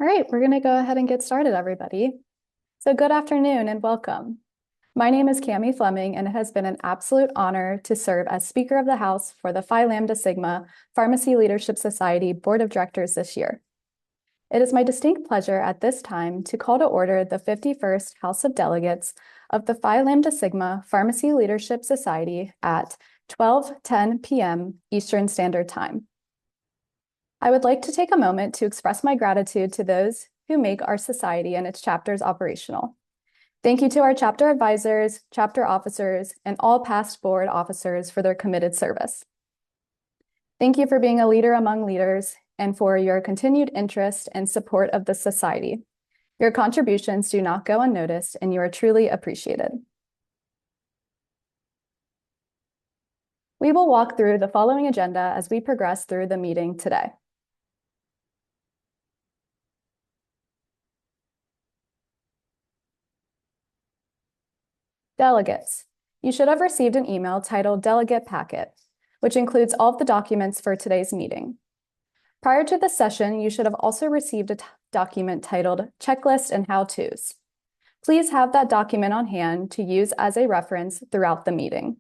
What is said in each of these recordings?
All right, we're going to go ahead and get started, everybody. So good afternoon and welcome. My name is Cami Fleming, and it has been an absolute honor to serve as Speaker of the House for the Phi Lambda Sigma Pharmacy Leadership Society Board of Directors this year. It is my distinct pleasure at this time to call to order the 51st House of Delegates of the Phi Lambda Sigma Pharmacy Leadership Society at 12:10 p.m. Eastern Standard Time. I would like to take a moment to express my gratitude to those who make our society and its chapters operational. Thank you to our chapter advisors, chapter officers, and all past board officers for their committed service. Thank you for being a leader among leaders and for your continued interest and support of the society. Your contributions do not go unnoticed, and you are truly appreciated. We will walk through the following agenda as we progress through the meeting today. Delegates. You should have received an email titled Delegate Packet, which includes all of the documents for today's meeting. Prior to the session, you should have also received a document titled Checklist and How-Tos. Please have that document on hand to use as a reference throughout the meeting.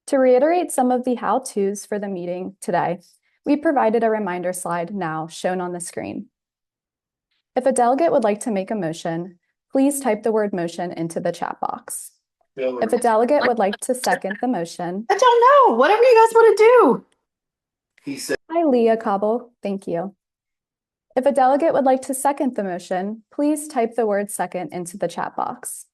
To reiterate some of the how-tos for the meeting today, we provided a reminder slide now shown on the screen. If a delegate would like to make a motion, please type the word motion into the chat box. If a delegate would like to second the motion. I don't know. Whatever you guys want to do. He said, Hi, Leah Cobble. Thank you. If a delegate would like to second the motion, please type the word second into the chat box.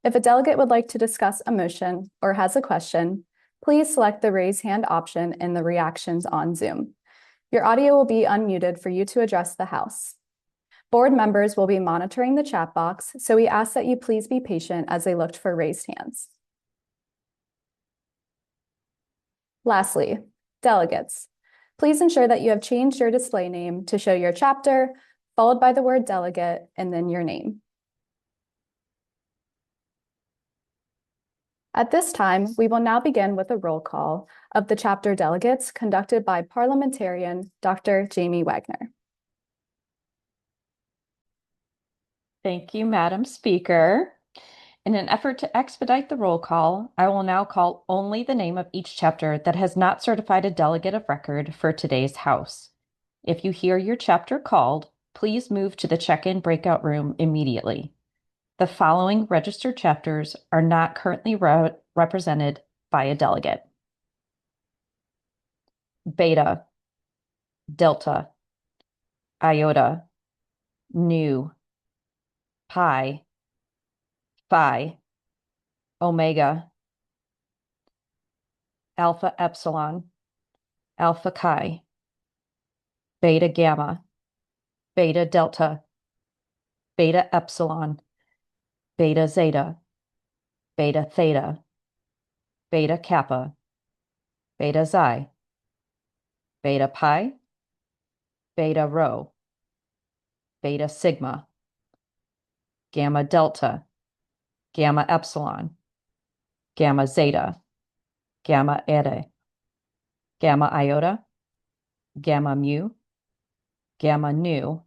If a delegate would like to discuss a motion or has a question, please select the raise hand option in the reactions on Zoom. Your audio will be unmuted for you to address the House. Board members will be monitoring the chat box, so we ask that you please be patient as they looked for raised hands. Lastly, delegates. Please ensure that you have changed your display name to show your chapter, followed by the word delegate, and then your name. At this time, we will now begin with a roll call of the chapter delegates conducted by parliamentarian Dr. Jamie Wagner. Thank you, Madam Speaker. In an effort to expedite the roll call, I will now call only the name of each chapter that has not certified a delegate of record for today's House. If you hear your chapter called, please move to the check-in breakout room immediately. The following registered chapters are not currently represented by a delegate: Beta, Delta, Iota, Nu, Pi, Phi, Omega, Alpha Epsilon, Alpha Chi, Beta Gamma, Beta Delta, Beta Epsilon, Beta Zeta, Beta Theta, Beta Kappa, Beta Xi, Beta Pi, Beta Rho, Beta Sigma, Gamma Delta, Gamma Epsilon, Gamma Zeta, Gamma Ere, Gamma Iota, Gamma Mu, Gamma Nu,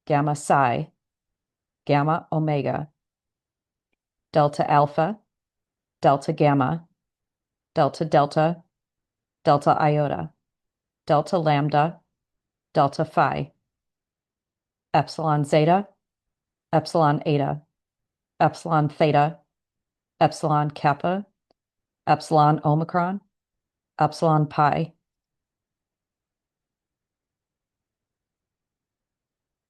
Gamma Psi, Gamma Omega, Delta Alpha, Delta Gamma, Delta Delta, Delta Iota, Delta Lambda, Delta Phi, Epsilon Zeta, Epsilon Eta, Epsilon Theta, Epsilon Kappa, Epsilon Omicron, Epsilon Pi.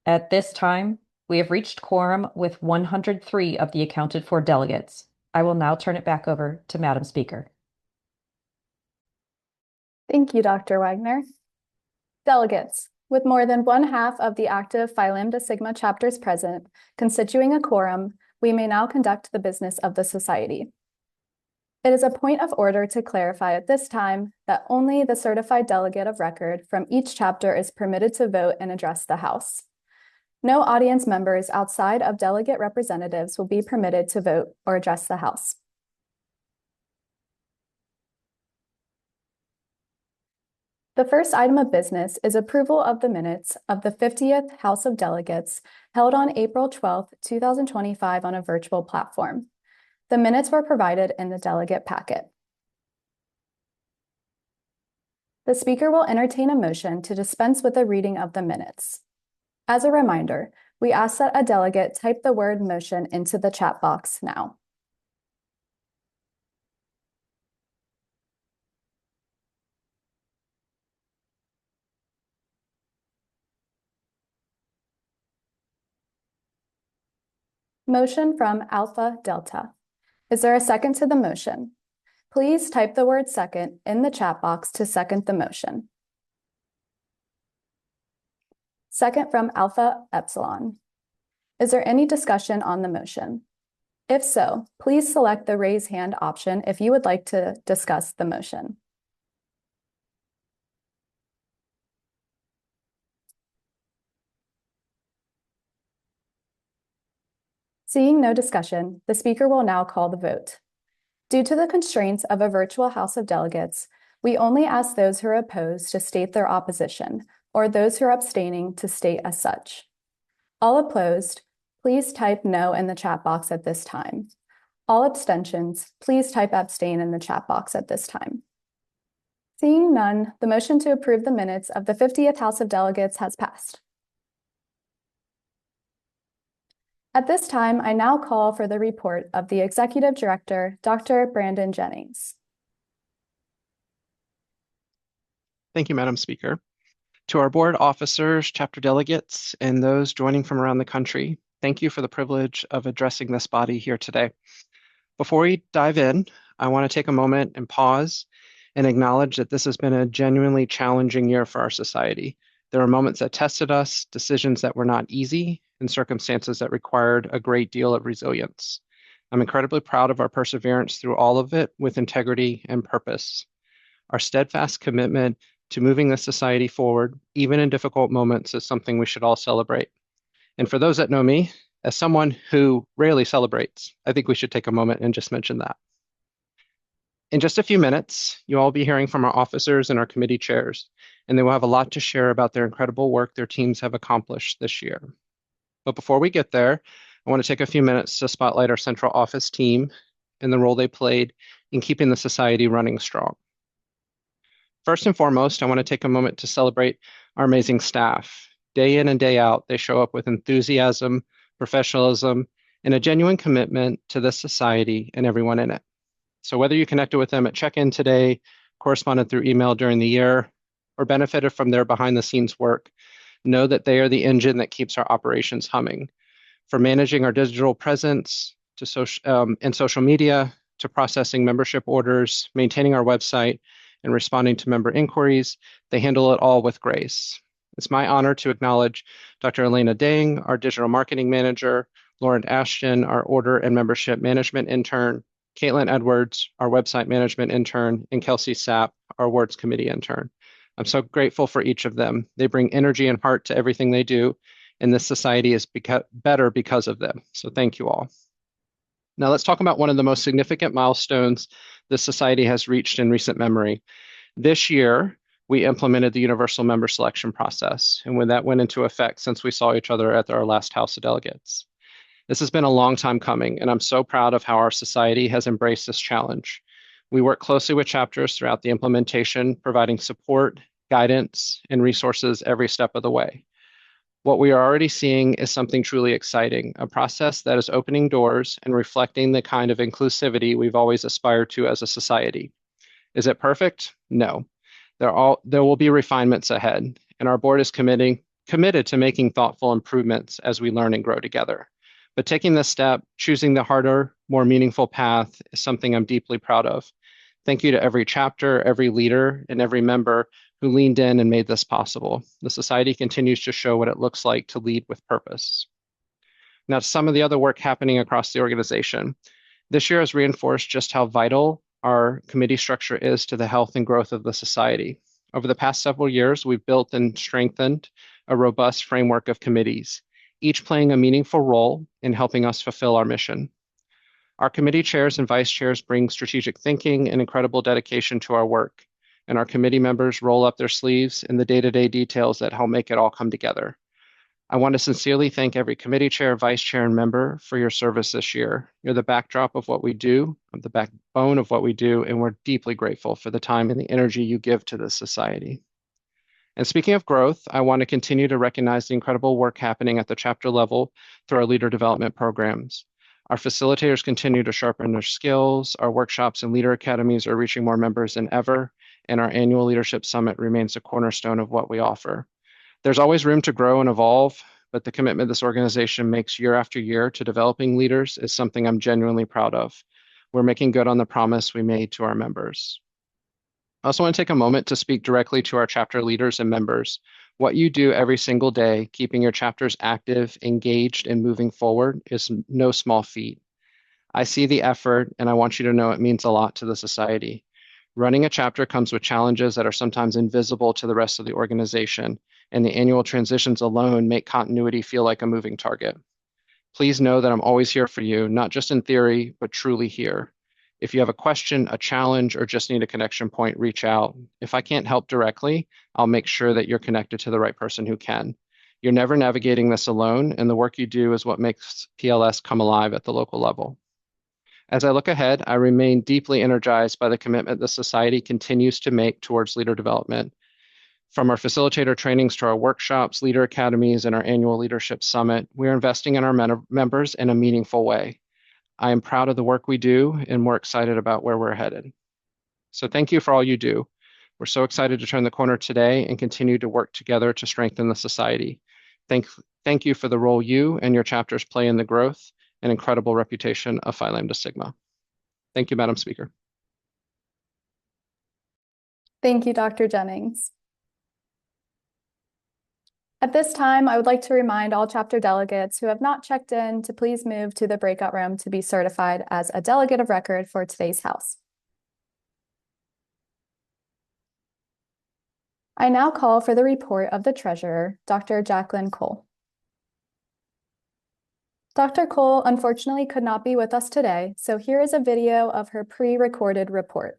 At this time, we have reached quorum with 103 of the accounted for delegates. I will now turn it back over to Madam Speaker. Thank you, Dr. Wagner. Delegates. With more than 1/2 of the active Phi Lambda Sigma chapters present, constituting a quorum, we may now conduct the business of the Society. It is a point of order to clarify at this time that only the certified delegate of record from each chapter is permitted to vote and address the House. No audience members outside of delegate representatives will be permitted to vote or address the House. The first item of business is approval of the minutes of the 50th House of Delegates held on April 12th, 2025 on a virtual platform. The minutes were provided in the delegate packet. The speaker will entertain a motion to dispense with the reading of the minutes. As a reminder, we ask that a delegate type the word motion into the chat box now. Motion from Alpha Delta. Is there a second to the motion? Please type the word second in the chat box to second the motion. Second from Alpha Epsilon. Is there any discussion on the motion? If so, please select the raise hand option if you would like to discuss the motion. Seeing no discussion, the speaker will now call the vote. Due to the constraints of a virtual House of Delegates, we only ask those who are opposed to state their opposition, or those who are abstaining to state as such. All opposed, please type no in the chat box at this time. All abstentions, please type abstain in the chat box at this time. Seeing none, the motion to approve the minutes of the 50th House of Delegates has passed. At this time, I now call for the report of the Executive Director, Dr. Brandon Jennings. Thank you, Madam Speaker. To our board officers, chapter delegates, and those joining from around the country, thank you for the privilege of addressing this body here today. Before we dive in, I want to take a moment and pause and acknowledge that this has been a genuinely challenging year for our society. There were moments that tested us, decisions that were not easy, and circumstances that required a great deal of resilience. I'm incredibly proud of our perseverance through all of it with integrity and purpose. Our steadfast commitment to moving this society forward, even in difficult moments, is something we should all celebrate. And for those that know me, as someone who rarely celebrates, I think we should take a moment and just mention that. In just a few minutes, you'll all be hearing from our officers and our committee chairs, and they will have a lot to share about their incredible work their teams have accomplished this year. But before we get there, I want to take a few minutes to spotlight our central office team and the role they played in keeping the society running strong. First and foremost, I want to take a moment to celebrate our amazing staff. Day in and day out, they show up with enthusiasm, professionalism, and a genuine commitment to this society and everyone in it. So whether you connected with them at check-in today, corresponded through email during the year, or benefited from their behind-the-scenes work, know that they are the engine that keeps our operations humming. From managing our digital presence to social media, to processing membership orders, maintaining our website, and responding to member inquiries, they handle it all with grace. It's my honor to acknowledge Dr. Elena Dang, our digital marketing manager, Lauren Ashton, our order and membership management intern, Caitlin Edwards, our website management intern, and Kelsey Sapp, our awards committee intern. I'm so grateful for each of them. They bring energy and heart to everything they do, and this society is better because of them. So thank you all. Now let's talk about one of the most significant milestones this society has reached in recent memory. This year, we implemented the universal member selection process, and when that went into effect since we saw each other at our last House of Delegates. This has been a long time coming, and I'm so proud of how our society has embraced this challenge. We work closely with chapters throughout the implementation, providing support, guidance, and resources every step of the way. What we are already seeing is something truly exciting, a process that is opening doors and reflecting the kind of inclusivity we've always aspired to as a society. Is it perfect? No. There will be refinements ahead, and our board is committed to making thoughtful improvements as we learn and grow together. But taking this step, choosing the harder, more meaningful path is something I'm deeply proud of. Thank you to every chapter, every leader, and every member who leaned in and made this possible. The society continues to show what it looks like to lead with purpose. Now, some of the other work happening across the organization. This year has reinforced just how vital our committee structure is to the health and growth of the society. Over the past several years, we've built and strengthened a robust framework of committees, each playing a meaningful role in helping us fulfill our mission. Our committee chairs and vice chairs bring strategic thinking and incredible dedication to our work. and our committee members roll up their sleeves in the day-to-day details that help make it all come together. I want to sincerely thank every committee chair, vice chair, and member for your service this year. You're the backdrop of what we do, the backbone of what we do, and we're deeply grateful for the time and the energy you give to this society. And speaking of growth, I want to continue to recognize the incredible work happening at the chapter level through our leader development programs. Our facilitators continue to sharpen their skills, our workshops and leader academies are reaching more members than ever, and our annual leadership summit remains a cornerstone of what we offer. There's always room to grow and evolve, but the commitment this organization makes year after year to developing leaders is something I'm genuinely proud of. We're making good on the promise we made to our members. I also want to take a moment to speak directly to our chapter leaders and members. What you do every single day, keeping your chapters active, engaged, and moving forward is no small feat. I see the effort, and I want you to know it means a lot to the society. Running a chapter comes with challenges that are sometimes invisible to the rest of the organization, and the annual transitions alone make continuity feel like a moving target. Please know that I'm always here for you, not just in theory, but truly here. If you have a question, a challenge, or just need a connection point, reach out. If I can't help directly, I'll make sure that you're connected to the right person who can. You're never navigating this alone, and the work you do is what makes PLS come alive at the local level. As I look ahead, I remain deeply energized by the commitment the society continues to make towards leader development. From our facilitator trainings to our workshops, leader academies, and our annual leadership summit, we are investing in our members in a meaningful way. I am proud of the work we do, and we're excited about where we're headed. So thank you for all you do. We're so excited to turn the corner today and continue to work together to strengthen the society. Thank you for the role you and your chapters play in the growth and incredible reputation of Phi Lambda Sigma. Thank you, Madam Speaker. Thank you, Dr. Jennings. At this time, I would like to remind all chapter delegates who have not checked in to please move to the breakout room to be certified as a delegate of record for today's House. I now call for the report of the Treasurer, Dr. Jacqueline Cole. Dr. Cole unfortunately could not be with us today, so here is a video of her pre-recorded report.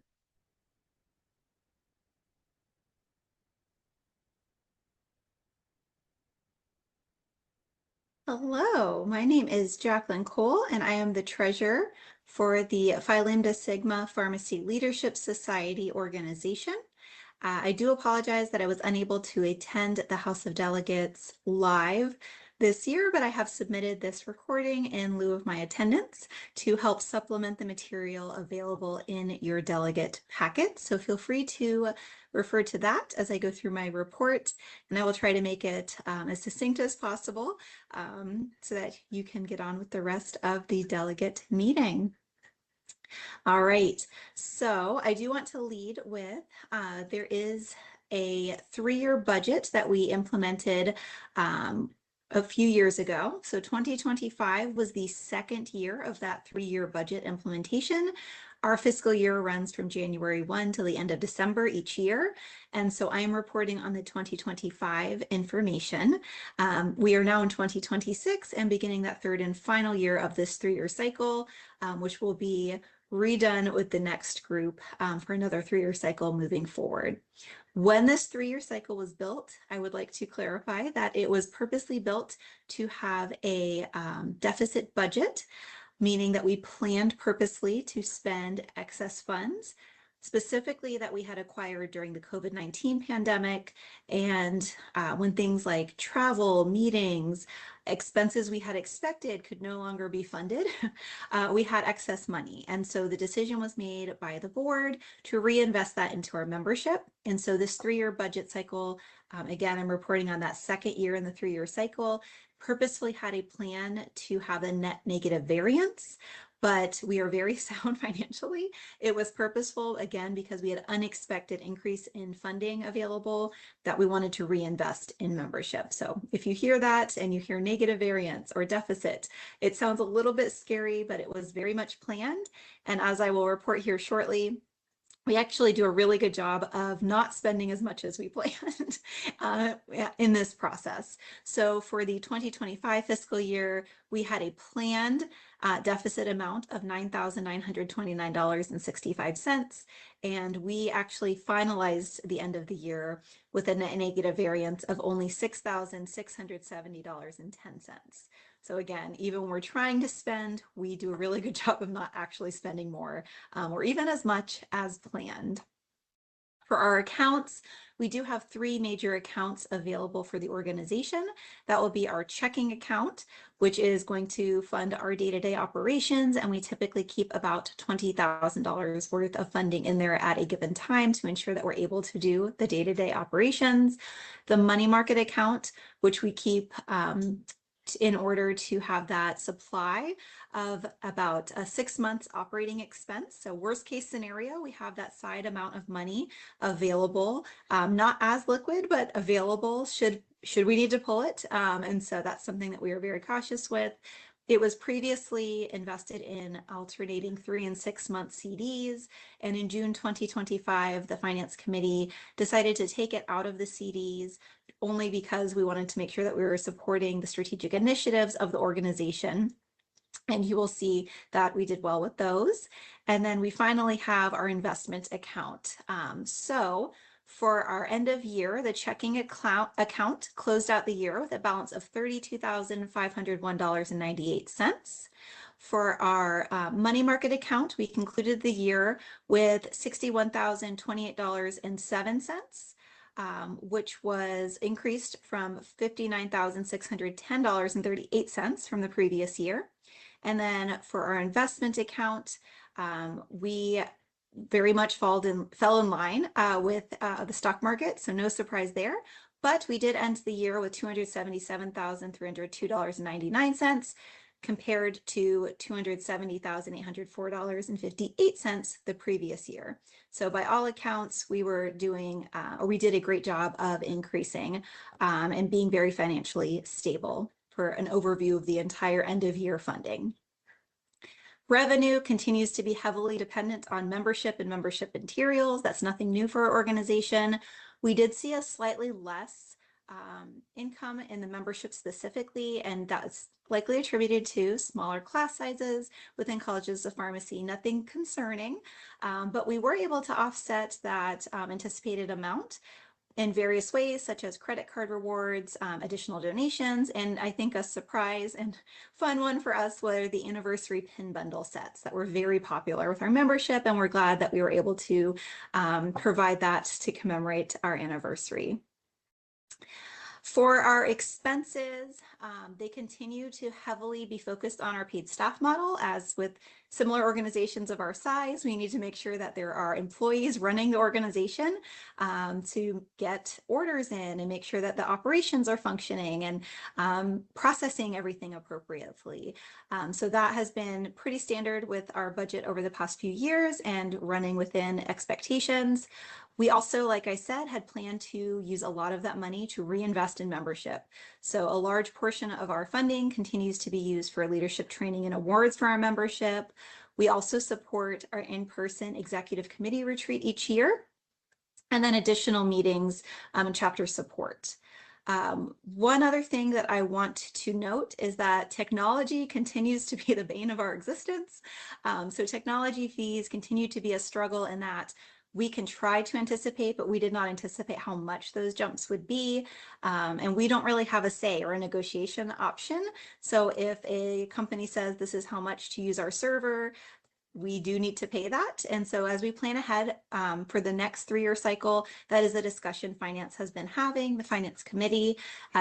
Hello, my name is Jacqueline Cole, and I am the treasurer for the Phi Lambda Sigma Pharmacy Leadership Society organization. I do apologize that I was unable to attend the House of Delegates live this year, but I have submitted this recording in lieu of my attendance to help supplement the material available in your delegate packet. So feel free to refer to that as I go through my report, and I will try to make it as succinct as possible so that you can get on with the rest of the delegate meeting. All right, so I do want to lead with there is a 3-year budget that we implemented a few years ago. So 2025 was the second year of that 3-year budget implementation. Our fiscal year runs from January 1 till the end of December each year. And so I am reporting on the 2025 information. We are now in 2026 and beginning that third and final year of this 3-year cycle, which will be redone with the next group for another 3-year cycle moving forward. When this 3-year cycle was built, I would like to clarify that it was purposely built to have a deficit budget, meaning that we planned purposely to spend excess funds, specifically that we had acquired during the COVID-19 pandemic and when things like travel, meetings, expenses we had expected could no longer be funded, we had excess money. And so the decision was made by the board to reinvest that into our membership. And so this 3-year budget cycle, again, I'm reporting on that second year in the 3-year cycle, purposefully had a plan to have a net negative variance, but we are very sound financially. It was purposeful, again, because we had unexpected increase in funding available that we wanted to reinvest in membership. So if you hear that and you hear negative variance or deficit, it sounds a little bit scary, but it was very much planned. And as I will report here shortly, we actually do a really good job of not spending as much as we planned in this process. So for the 2025 fiscal year, we had a planned deficit amount of $9,929.65. And we actually finalized the end of the year with a net negative variance of only $6,670.10. So again, even when we're trying to spend, we do a really good job of not actually spending more or even as much as planned. For our accounts, we do have 3 major accounts available for the organization. That will be our checking account, which is going to fund our day-to-day operations, and we typically keep about $20,000 worth of funding in there at a given time to ensure that we're able to do the day-to-day operations. The money market account, which we keep in order to have that supply of about 6 months operating expense. So worst case scenario, we have that side amount of money available, not as liquid, but available should we need to pull it. And so that's something that we are very cautious with. It was previously invested in alternating 3 and 6 month CDs. And in June 2025, the Finance Committee decided to take it out of the CDs only because we wanted to make sure that we were supporting the strategic initiatives of the organization. And you will see that we did well with those. And then we finally have our investment account. So for our end of year, the checking account closed out the year with a balance of $32,501.98. For our money market account, we concluded the year with $61,028.07. Which was increased from $59,610.38 from the previous year. And then for our investment account, we very much fell in line with the stock market, so no surprise there. But we did end the year with $277,302.99 compared to $270,804.58 the previous year. So by all accounts, we were doing, or we did a great job of increasing and being very financially stable for an overview of the entire end of year funding. Revenue continues to be heavily dependent on membership and membership materials. That's nothing new for our organization. We did see a slightly less income in the membership specifically, and that's likely attributed to smaller class sizes within colleges of pharmacy. Nothing concerning, but we were able to offset that anticipated amount in various ways, such as credit card rewards, additional donations, and I think a surprise and fun one for us were the anniversary pin bundle sets that were very popular with our membership, and we're glad that we were able to provide that to commemorate our anniversary. For our expenses, they continue to heavily be focused on our paid staff model. As with similar organizations of our size, we need to make sure that there are employees running the organization to get orders in and make sure that the operations are functioning and processing everything appropriately. So that has been pretty standard with our budget over the past few years and running within expectations. We also, like I said, had planned to use a lot of that money to reinvest in membership. So a large portion of our funding continues to be used for leadership training and awards for our membership. We also support our in-person executive committee retreat each year, and then additional meetings and chapter support. One other thing that I want to note is that technology continues to be the bane of our existence. So technology fees continue to be a struggle in that we can try to anticipate, but we did not anticipate how much those jumps would be. And we don't really have a say or a negotiation option. So if a company says this is how much to use our server, we do need to pay that. And so as we plan ahead for the next 3-year cycle, that is a discussion finance has been having, the finance committee,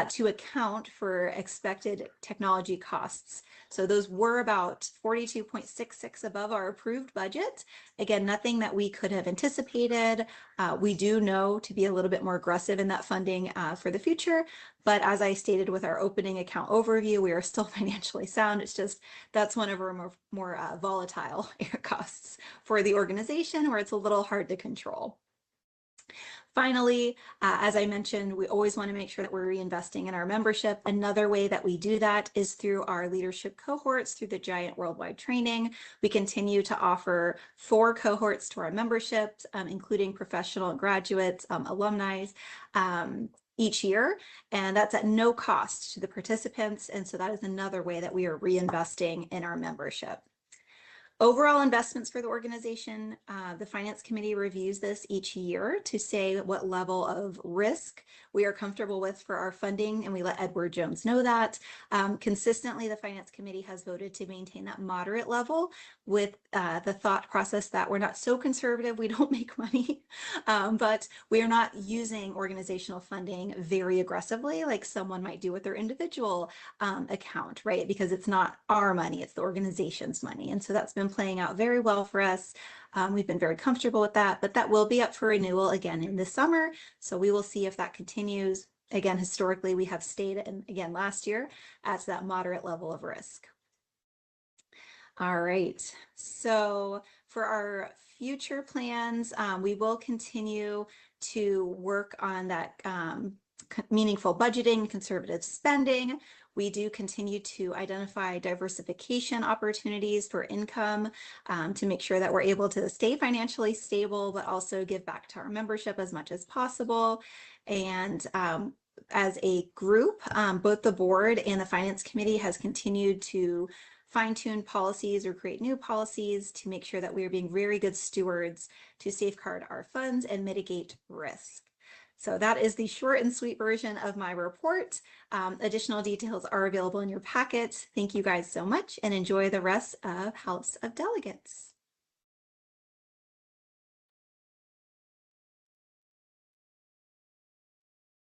to account for expected technology costs. So those were about 42.66 above our approved budget. Again, nothing that we could have anticipated. We do know to be a little bit more aggressive in that funding for the future. But as I stated with our opening account overview, we are still financially sound. It's just that's one of our more volatile costs for the organization where it's a little hard to control. Finally, as I mentioned, we always want to make sure that we're reinvesting in our membership. Another way that we do that is through our leadership cohorts, through the Giant Worldwide Training. We continue to offer 4 cohorts to our memberships, including professional graduates, alumni, each year, and that's at no cost to the participants. And so that is another way that we are reinvesting in our membership. Overall investments for the organization, the Finance Committee reviews this each year to say what level of risk we are comfortable with for our funding, and we let Edward Jones know that. Consistently, the Finance Committee has voted to maintain that moderate level with the thought process that we're not so conservative, we don't make money, but we are not using organizational funding very aggressively like someone might do with their individual account, right? Because it's not our money, it's the organization's money. And so that's been playing out very well for us. We've been very comfortable with that, but that will be up for renewal again in the summer. So we will see if that continues. Again, historically, we have stayed, and again, last year, at that moderate level of risk. All right, so for our future plans, we will continue to work on that meaningful budgeting, conservative spending. We do continue to identify diversification opportunities for income to make sure that we're able to stay financially stable, but also give back to our membership as much as possible. And as a group, both the board and the Finance Committee has continued to fine-tune policies or create new policies to make sure that we are being very good stewards to safeguard our funds and mitigate risk. So that is the short and sweet version of my report. Additional details are available in your packet. Thank you guys so much and enjoy the rest of House of Delegates.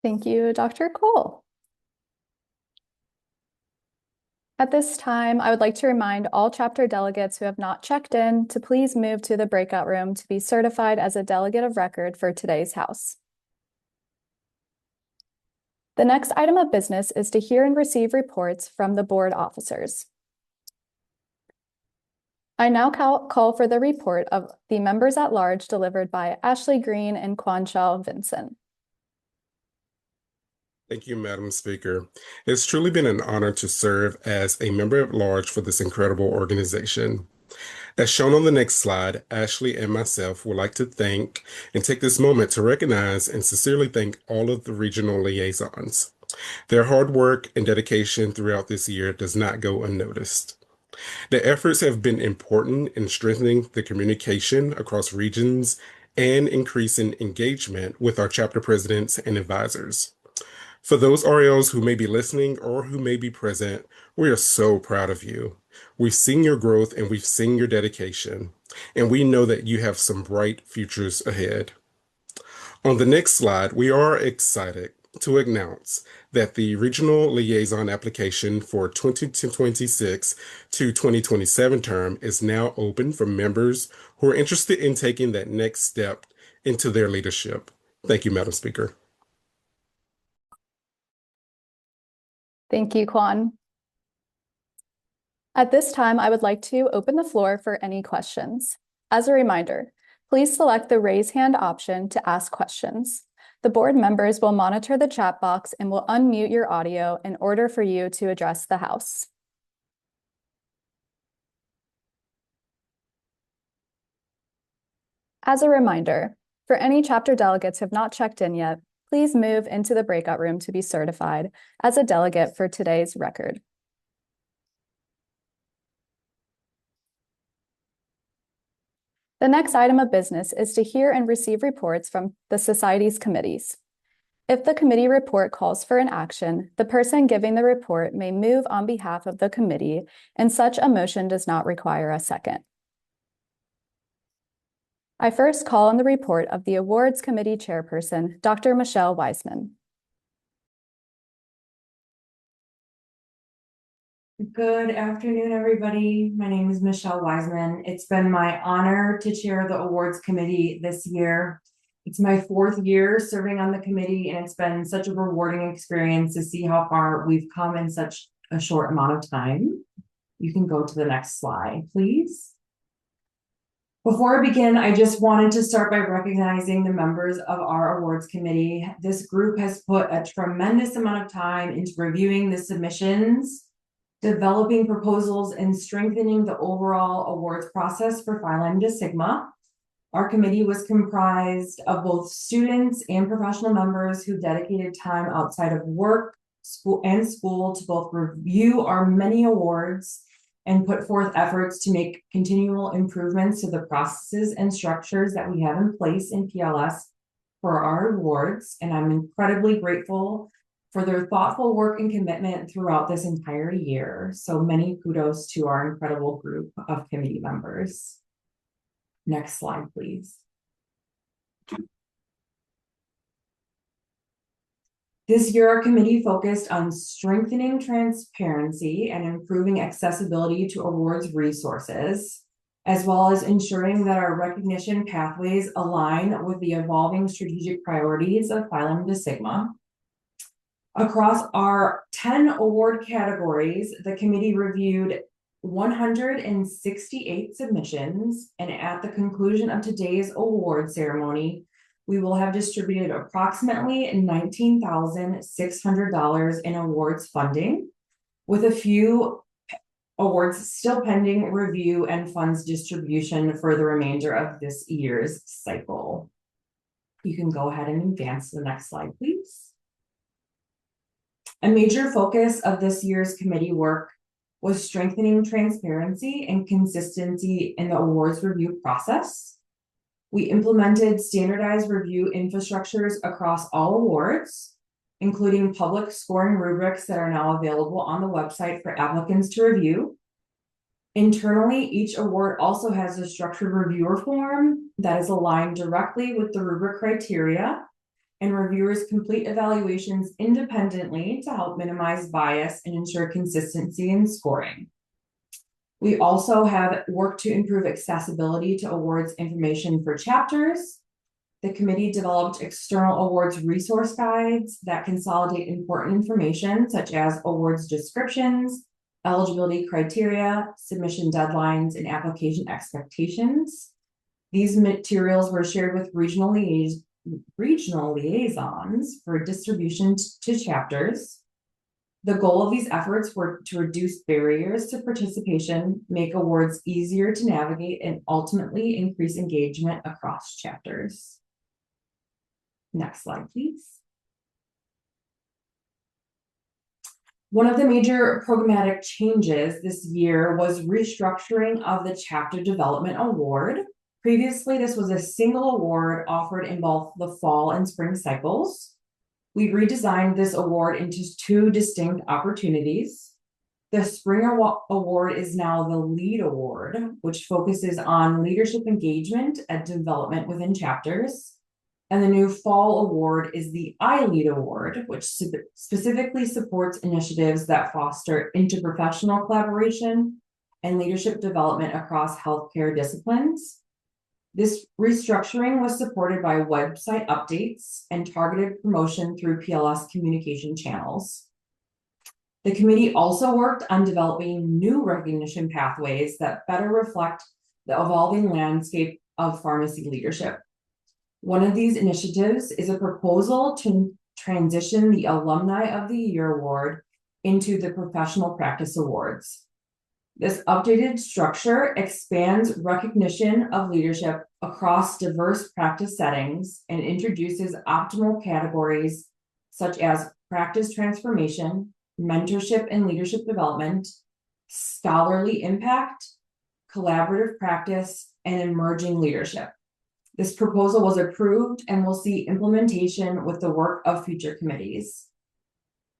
Thank you, Dr. Cole. At this time, I would like to remind all chapter delegates who have not checked in to please move to the breakout room to be certified as a delegate of record for today's House. The next item of business is to hear and receive reports from the board officers. I now call for the report of the members at large delivered by Ashley Green and Quanchal Vincent. Thank you, Madam Speaker. It's truly been an honor to serve as a member at large for this incredible organization. As shown on the next slide, Ashley and myself would like to thank and take this moment to recognize and sincerely thank all of the regional liaisons. Their hard work and dedication throughout this year does not go unnoticed. The efforts have been important in strengthening the communication across regions and increasing engagement with our chapter presidents and advisors. For those RLs who may be listening or who may be present, we are so proud of you. We've seen your growth and we've seen your dedication, and we know that you have some bright futures ahead. On the next slide, we are excited to announce that the regional liaison application for 2026 to 2027 term is now open for members who are interested in taking that next step into their leadership. Thank you, Madam Speaker. Thank you, Quan. At this time, I would like to open the floor for any questions. As a reminder, please select the raise hand option to ask questions. The board members will monitor the chat box and will unmute your audio in order for you to address the House. As a reminder, for any chapter delegates who have not checked in yet, please move into the breakout room to be certified as a delegate for today's record. The next item of business is to hear and receive reports from the Society's committees. If the committee report calls for an action, the person giving the report may move on behalf of the committee, and such a motion does not require a second. I first call on the report of the Awards Committee Chairperson, Dr. Michelle Wiseman. Good afternoon, everybody. My name is Michelle Wiseman. It's been my honor to chair the Awards Committee this year. It's my 4th year serving on the committee, and it's been such a rewarding experience to see how far we've come in such a short amount of time. You can go to the next slide, please. Before I begin, I just wanted to start by recognizing the members of our awards committee. This group has put a tremendous amount of time into reviewing the submissions, developing proposals, and strengthening the overall awards process for Phi Lambda Sigma. Our committee was comprised of both students and professional members who dedicated time outside of work, school to both review our many awards and put forth efforts to make continual improvements to the processes and structures that we have in place in PLS for our awards. And I'm incredibly grateful for their thoughtful work and commitment throughout this entire year. So many kudos to our incredible group of committee members. Next slide, please. This year, our committee focused on strengthening transparency and improving accessibility to awards resources, as well as ensuring that our recognition pathways align with the evolving strategic priorities of Phi Lambda Sigma. Across our 10 award categories, the committee reviewed 168 submissions, and at the conclusion of today's award ceremony, we will have distributed approximately $19,600 in awards funding, with a few awards still pending review and funds distribution for the remainder of this year's cycle. You can go ahead and advance to the next slide, please. A major focus of this year's committee work was strengthening transparency and consistency in the awards review process. We implemented standardized review infrastructures across all awards, including public scoring rubrics that are now available on the website for applicants to review. Internally, each award also has a structured reviewer form that is aligned directly with the rubric criteria, and reviewers complete evaluations independently to help minimize bias and ensure consistency in scoring. We also have worked to improve accessibility to awards information for chapters. The committee developed external awards resource guides that consolidate important information such as awards descriptions, eligibility criteria, submission deadlines, and application expectations. These materials were shared with regional liaisons for distribution to chapters. The goal of these efforts were to reduce barriers to participation, make awards easier to navigate, and ultimately increase engagement across chapters. Next slide, please. One of the major programmatic changes this year was restructuring of the Chapter Development Award. Previously, this was a single award offered in both the fall and spring cycles. We redesigned this award into two distinct opportunities. The Spring Award is now the Lead Award, which focuses on leadership engagement and development within chapters. And the new Fall Award is the iLead Award, which specifically supports initiatives that foster interprofessional collaboration and leadership development across healthcare disciplines. This restructuring was supported by website updates and targeted promotion through PLS communication channels. The committee also worked on developing new recognition pathways that better reflect the evolving landscape of pharmacy leadership. One of these initiatives is a proposal to transition the Alumni of the Year Award into the Professional Practice Awards. This updated structure expands recognition of leadership across diverse practice settings and introduces optimal categories such as practice transformation, mentorship and leadership development, scholarly impact, collaborative practice, and emerging leadership. This proposal was approved and will see implementation with the work of future committees.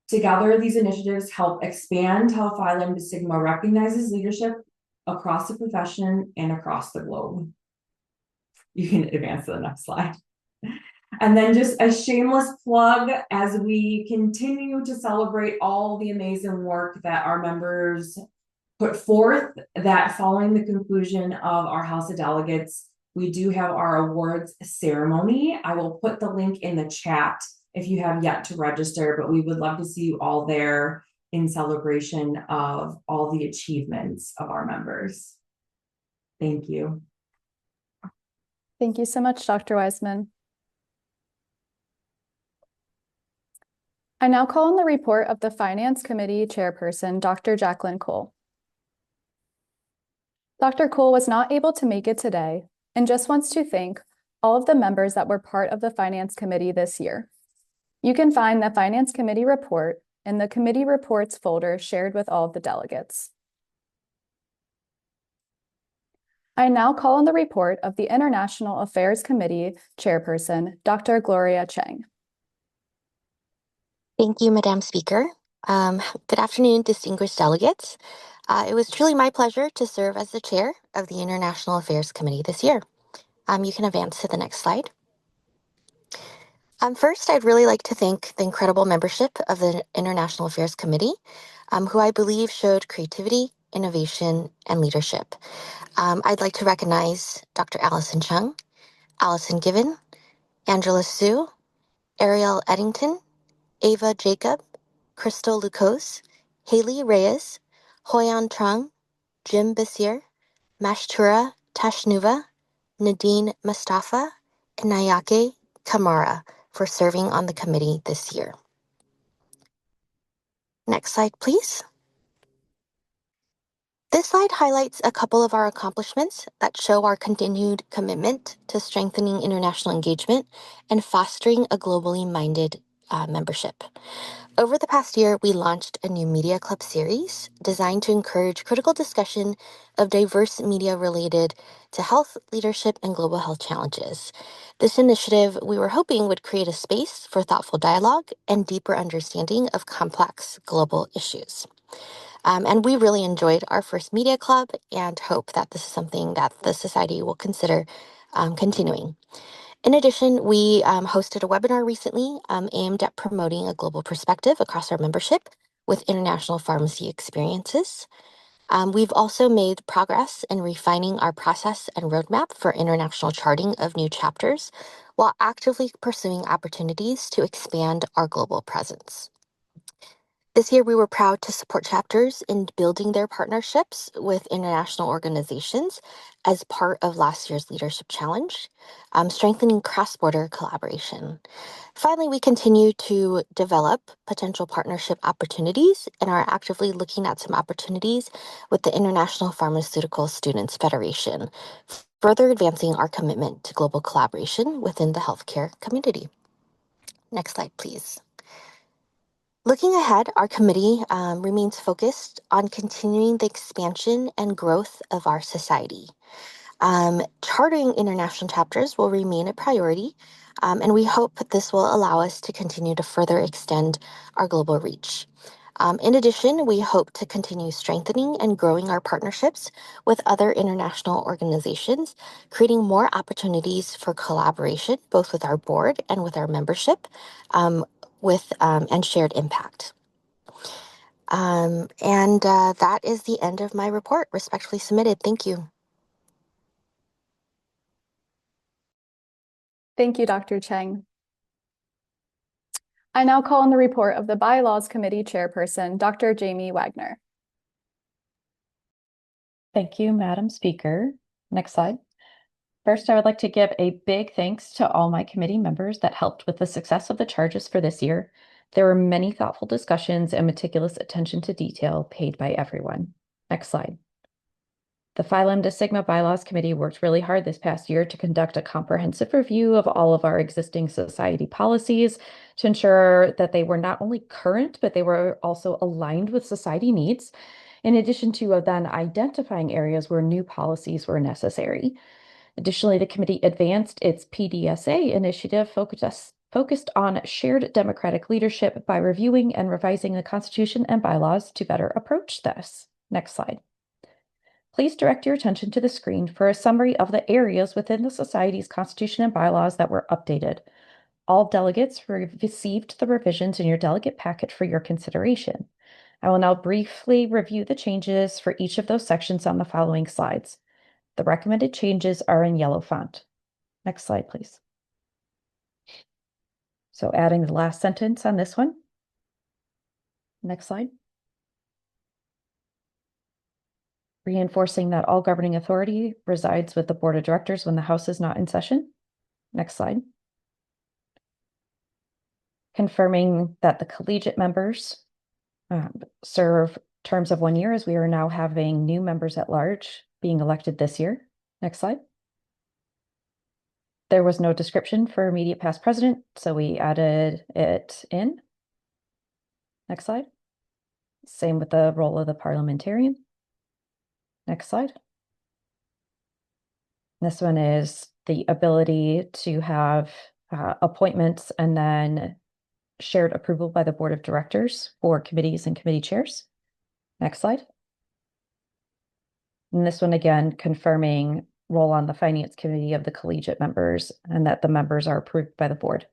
Together, these initiatives help expand how Phi Lambda Sigma recognizes leadership across the profession and across the globe. You can advance to the next slide. And then just a shameless plug as we continue to celebrate all the amazing work that our members put forth, that following the conclusion of our House of Delegates, we do have our awards ceremony. I will put the link in the chat if you have yet to register, but we would love to see you all there in celebration of all the achievements of our members. Thank you. Thank you so much, Dr. Wiseman. I now call on the report of the Finance Committee Chairperson, Dr. Jacqueline Cole. Dr. Cole was not able to make it today and just wants to thank all of the members that were part of the Finance Committee this year. You can find the Finance Committee report in the Committee Reports folder shared with all of the delegates. I now call on the report of the International Affairs Committee Chairperson, Dr. Gloria Cheng. Thank you, Madam Speaker. Good afternoon, distinguished delegates. It was truly my pleasure to serve as the chair of the International Affairs Committee this year. You can advance to the next slide. First, I'd really like to thank the incredible membership of the International Affairs Committee, who I believe showed creativity, innovation, and leadership. I'd like to recognize Dr. Allison Chung, Allison Given, Angela Sue, Ariel Eddington, Ava Jacob, Crystal Lucose, Haley Reyes, Hoyan Trung, Jim Basir, Mashtura Tashnuva, Nadine Mustafa, and Nayake Kamara for serving on the committee this year. Next slide, please. This slide highlights a couple of our accomplishments that show our continued commitment to strengthening international engagement and fostering a globally minded membership. Over the past year, we launched a new Media Club series designed to encourage critical discussion of diverse media related to health, leadership, and global health challenges. This initiative, we were hoping, would create a space for thoughtful dialogue and deeper understanding of complex global issues. And we really enjoyed our first Media Club and hope that this is something that the Society will consider continuing. In addition, we hosted a webinar recently aimed at promoting a global perspective across our membership with international pharmacy experiences. We've also made progress in refining our process and roadmap for international charting of new chapters while actively pursuing opportunities to expand our global presence. This year, we were proud to support chapters in building their partnerships with international organizations as part of last year's Leadership Challenge, strengthening cross-border collaboration. Finally, we continue to develop potential partnership opportunities and are actively looking at some opportunities with the International Pharmaceutical Students Federation, further advancing our commitment to global collaboration within the healthcare community. Next slide, please. Looking ahead, our committee remains focused on continuing the expansion and growth of our society. Chartering international chapters will remain a priority, and we hope that this will allow us to continue to further extend our global reach. In addition, we hope to continue strengthening and growing our partnerships with other international organizations, creating more opportunities for collaboration, both with our board and with our membership, and shared impact. That is the end of my report. Respectfully submitted. Thank you. Thank you, Dr. Cheng. I now call on the report of the Bylaws Committee Chairperson, Dr. Jamie Wagner. Thank you, Madam Speaker. Next slide. First, I would like to give a big thanks to all my committee members that helped with the success of the charges for this year. There were many thoughtful discussions and meticulous attention to detail paid by everyone. Next slide. The Phi Lambda Sigma Bylaws Committee worked really hard this past year to conduct a comprehensive review of all of our existing society policies to ensure that they were not only current, but they were also aligned with society needs, in addition to then identifying areas where new policies were necessary. Additionally, the committee advanced its PDSA initiative focused on shared democratic leadership by reviewing and revising the Constitution and bylaws to better approach this. Next slide. Please direct your attention to the screen for a summary of the areas within the Society's Constitution and bylaws that were updated. All delegates received the revisions in your delegate packet for your consideration. I will now briefly review the changes for each of those sections on the following slides. The recommended changes are in yellow font. Next slide, please. So adding the last sentence on this one. Next slide. reinforcing that all governing authority resides with the board of directors when the House is not in session. Next slide. Confirming that the collegiate members serve terms of 1 year, as we are now having new members at large being elected this year. Next slide. There was no description for immediate past president, so we added it in. Next slide. Same with the role of the parliamentarian. Next slide. This one is the ability to have appointments and then shared approval by the board of directors for committees and committee chairs. Next slide. And this one again, confirming role on the finance committee of the collegiate members and that the members are approved by the board.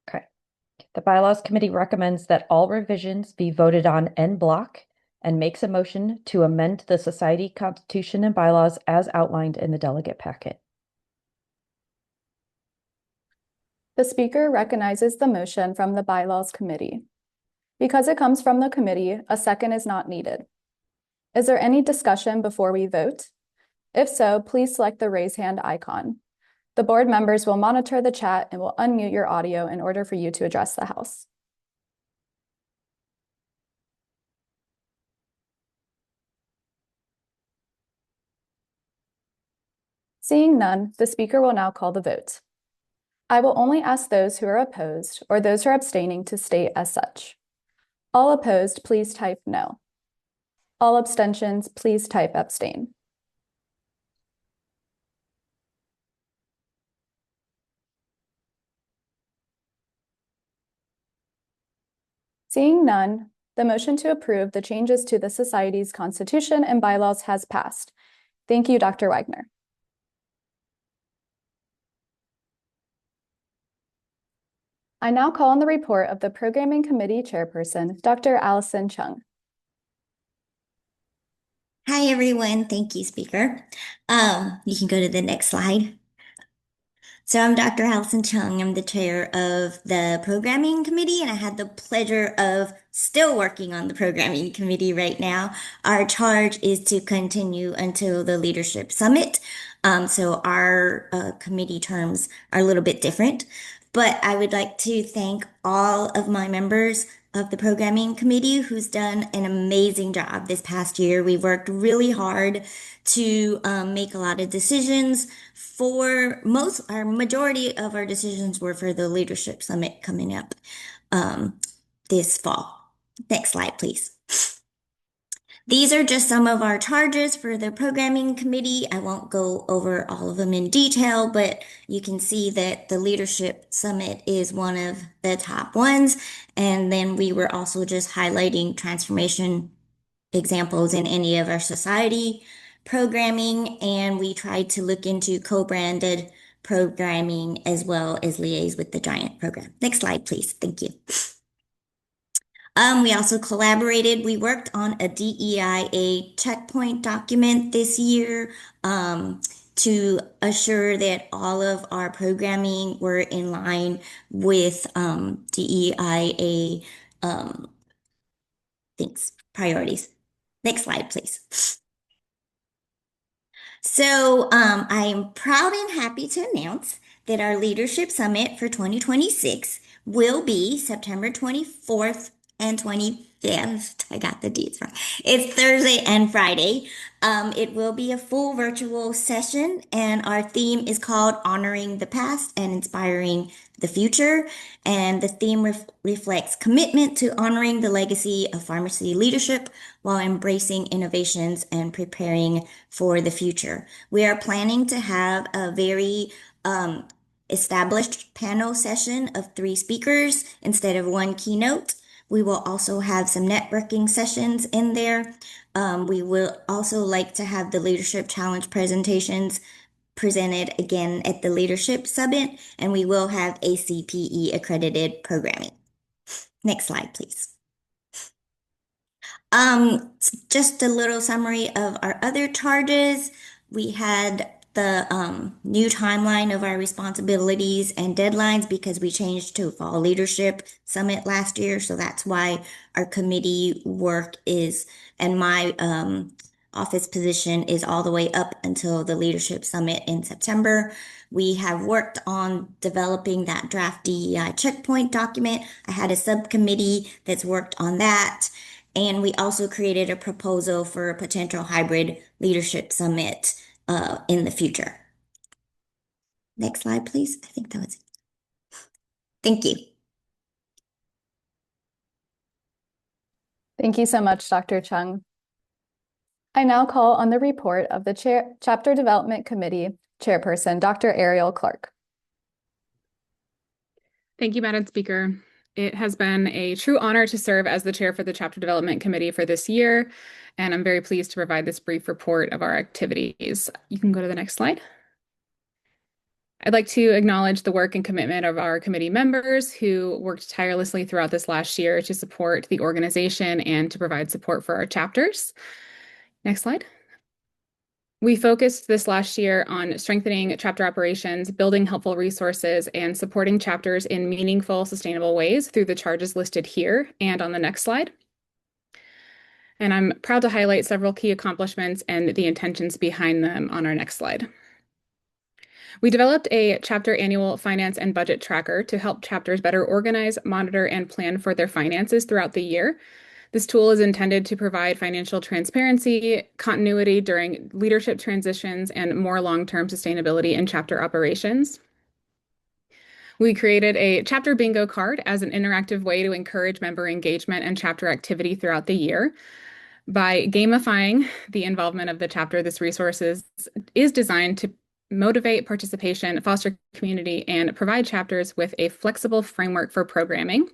Okay. The bylaws committee recommends that all revisions be voted on en bloc and makes a motion to amend the society constitution and bylaws as outlined in the delegate packet. The speaker recognizes the motion from the bylaws committee. Because it comes from the committee, a second is not needed. Is there any discussion before we vote? If so, please select the raise hand icon. The board members will monitor the chat and will unmute your audio in order for you to address the House. Seeing none, the speaker will now call the vote. I will only ask those who are opposed or those who are abstaining to state as such. All opposed, please type no. All abstentions, please type abstain. Seeing none, the motion to approve the changes to the Society's constitution and bylaws has passed. Thank you, Dr. Wagner. I now call on the report of the Programming Committee Chairperson, Dr. Allison Chung. Hi, everyone. Thank you, Speaker. You can go to the next slide. So I'm Dr. Allison Chung. I'm the chair of the Programming Committee, and I had the pleasure of still working on the Programming Committee right now. Our charge is to continue until the Leadership Summit. So our committee terms are a little bit different, but I would like to thank all of my members of the Programming Committee who's done an amazing job this past year. We worked really hard to make a lot of decisions. Our majority of our decisions were for the Leadership Summit coming up this fall. Next slide, please. These are just some of our charges for the Programming Committee. I won't go over all of them in detail, but you can see that the Leadership Summit is one of the top ones. And then we were also just highlighting transformation examples in any of our society programming, and we tried to look into co-branded programming as well as liaise with the Giant program. Next slide, please. Thank you. We also collaborated. We worked on a DEIA checkpoint document this year to assure that all of our programming were in line with DEIA priorities. Next slide, please. So I am proud and happy to announce that our Leadership Summit for 2026 will be September 24th and 25th. I got the dates wrong. It's Thursday and Friday. It will be a full virtual session, and our theme is called Honoring the Past and Inspiring the Future. And the theme reflects commitment to honoring the legacy of pharmacy leadership while embracing innovations and preparing for the future. We are planning to have a very established panel session of 3 speakers instead of 1 keynote. We will also have some networking sessions in there. We will also like to have the Leadership Challenge presentations presented again at the Leadership Summit, and we will have ACPE accredited programming. Next slide, please. Just a little summary of our other charges. We had the new timeline of our responsibilities and deadlines because we changed to Fall Leadership Summit last year. So that's why our committee work is, and my office position is all the way up until the Leadership Summit in September. We have worked on developing that draft DEI checkpoint document. I had a subcommittee that's worked on that. And we also created a proposal for a potential hybrid leadership summit in the future. Next slide, please. I think that was it. Thank you. Thank you so much, Dr. Chung. I now call on the report of the Chapter Development Committee Chairperson, Dr. Ariel Clark. Thank you, Madam Speaker. It has been a true honor to serve as the chair for the Chapter Development Committee for this year, and I'm very pleased to provide this brief report of our activities. You can go to the next slide. I'd like to acknowledge the work and commitment of our committee members who worked tirelessly throughout this last year to support the organization and to provide support for our chapters. Next slide. We focused this last year on strengthening chapter operations, building helpful resources, and supporting chapters in meaningful, sustainable ways through the charges listed here and on the next slide. And I'm proud to highlight several key accomplishments and the intentions behind them on our next slide. We developed a chapter annual finance and budget tracker to help chapters better organize, monitor, and plan for their finances throughout the year. This tool is intended to provide financial transparency, continuity during leadership transitions, and more long-term sustainability in chapter operations. We created a chapter bingo card as an interactive way to encourage member engagement and chapter activity throughout the year. By gamifying the involvement of the chapter, this resource is designed to motivate participation, foster community, and provide chapters with a flexible framework for programming.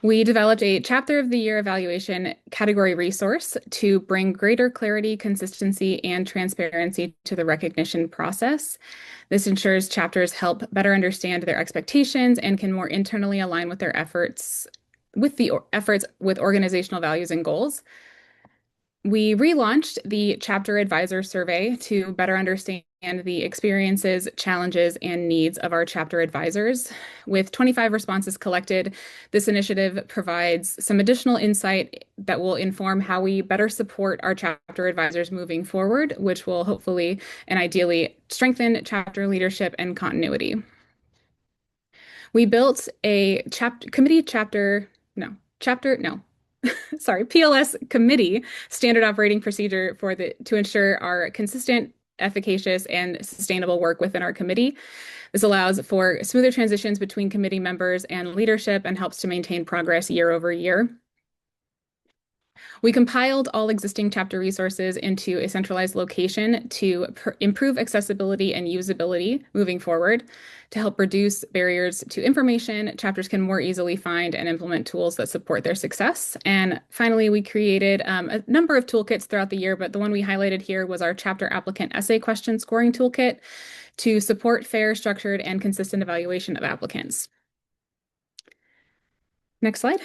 We developed a Chapter of the Year evaluation category resource to bring greater clarity, consistency, and transparency to the recognition process. This ensures chapters help better understand their expectations and can more internally align with their efforts with organizational values and goals. We relaunched the Chapter Advisor Survey to better understand the experiences, challenges, and needs of our chapter advisors. With 25 responses collected, this initiative provides some additional insight that will inform how we better support our chapter advisors moving forward, which will hopefully and ideally strengthen chapter leadership and continuity. We built a PLS committee standard operating procedure to ensure our consistent, efficacious, and sustainable work within our committee. This allows for smoother transitions between committee members and leadership and helps to maintain progress year over year. We compiled all existing chapter resources into a centralized location to improve accessibility and usability moving forward. To help reduce barriers to information, chapters can more easily find and implement tools that support their success. And finally, we created a number of toolkits throughout the year, but the one we highlighted here was our chapter applicant essay question scoring toolkit to support fair, structured, and consistent evaluation of applicants. Next slide.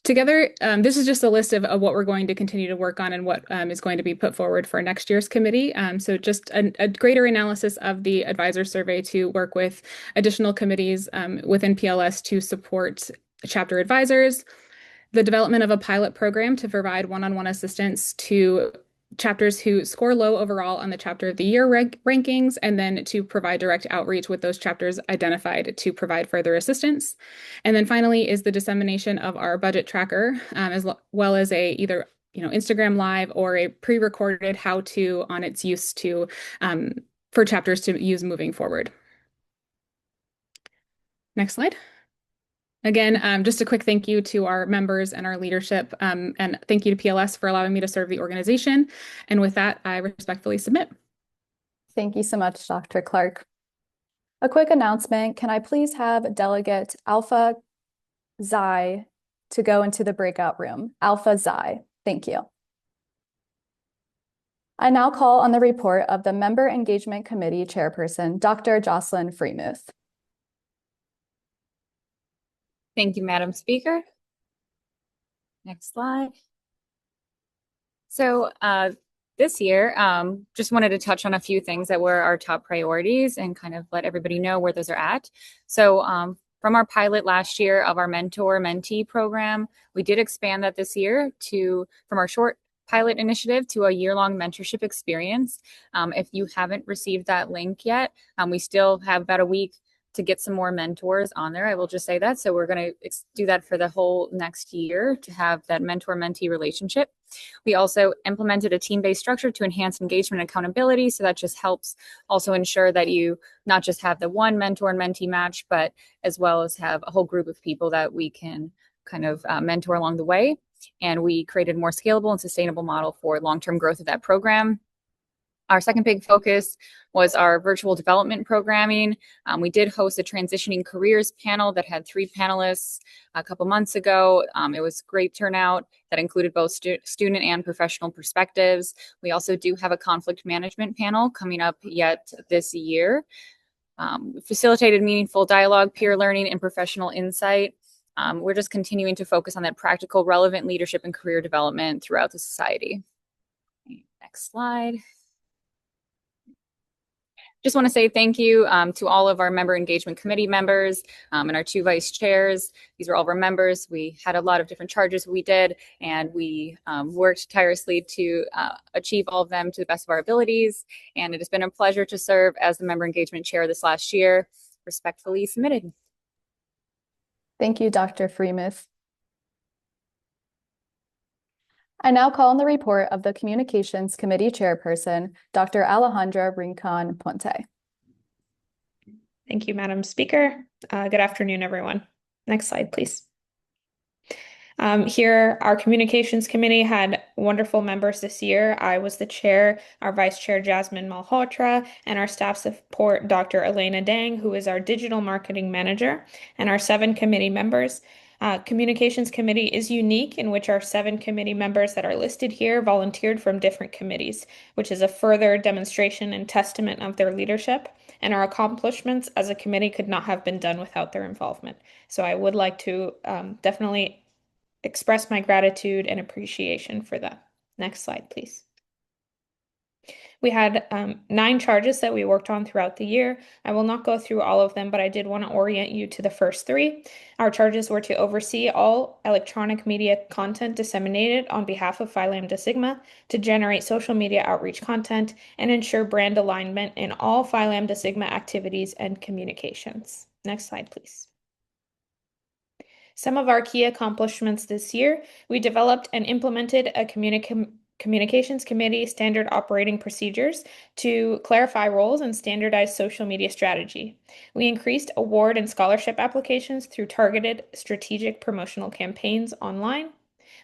Together, this is just a list of what we're going to continue to work on and what is going to be put forward for next year's committee. So just a greater analysis of the advisor survey to work with additional committees within PLS to support chapter advisors, the development of a pilot program to provide one-on-one assistance to chapters who score low overall on the Chapter of the Year rankings, and then to provide direct outreach with those chapters identified to provide further assistance. And then finally is the dissemination of our budget tracker, as well as either Instagram Live or a pre-recorded how-to on its use for chapters to use moving forward. Next slide. Again, just a quick thank you to our members and our leadership, and thank you to PLS for allowing me to serve the organization. And with that, I respectfully submit. Thank you so much, Dr. Clark. A quick announcement. Can I please have Delegate Alpha Xi to go into the breakout room? Alpha Xi. Thank you. I now call on the report of the Member Engagement Committee Chairperson, Dr. Jocelyn Freemuth. Thank you, Madam Speaker. Next slide. So this year, just wanted to touch on a few things that were our top priorities and kind of let everybody know where those are at. So from our pilot last year of our mentor-mentee program, we did expand that this year from our short pilot initiative to a year-long mentorship experience. If you haven't received that link yet, we still have about a week to get some more mentors on there. I will just say that. So we're going to do that for the whole next year to have that mentor-mentee relationship. We also implemented a team-based structure to enhance engagement and accountability. So that just helps also ensure that you not just have the one mentor and mentee match, but as well as have a whole group of people that we can kind of mentor along the way. And we created a more scalable and sustainable model for long-term growth of that program. Our second big focus was our virtual development programming. We did host a transitioning careers panel that had 3 panelists a couple months ago. It was great turnout that included both student and professional perspectives. We also do have a conflict management panel coming up yet this year. Facilitated meaningful dialogue, peer learning, and professional insight. We're just continuing to focus on that practical, relevant leadership and career development throughout the society. Next slide. Just want to say thank you to all of our member engagement committee members and our 2 vice chairs. These are all of our members. We had a lot of different charges we did, and we worked tirelessly to achieve all of them to the best of our abilities. And it has been a pleasure to serve as the member engagement chair this last year. Respectfully submitted. Thank you, Dr. Freemuth. I now call on the report of the Communications Committee Chairperson, Dr. Alejandra Rincon Ponte. Thank you, Madam Speaker. Good afternoon, everyone. Next slide, please. Here, our Communications Committee had wonderful members this year. I was the chair, our Vice Chair, Jasmine Malhotra, and our staff support, Dr. Elena Dang, who is our Digital Marketing Manager, and our 7 committee members. Communications Committee is unique in which our 7 committee members that are listed here volunteered from different committees, which is a further demonstration and testament of their leadership, and our accomplishments as a committee could not have been done without their involvement. So I would like to definitely express my gratitude and appreciation for that. Next slide, please. We had 9 charges that we worked on throughout the year. I will not go through all of them, but I did want to orient you to the first 3. Our charges were to oversee all electronic media content disseminated on behalf of Phi Lambda Sigma, to generate social media outreach content, and ensure brand alignment in all Phi Lambda Sigma activities and communications. Next slide, please. Some of our key accomplishments this year: we developed and implemented a Communications Committee standard operating procedures to clarify roles and standardize social media strategy. We increased award and scholarship applications through targeted strategic promotional campaigns online.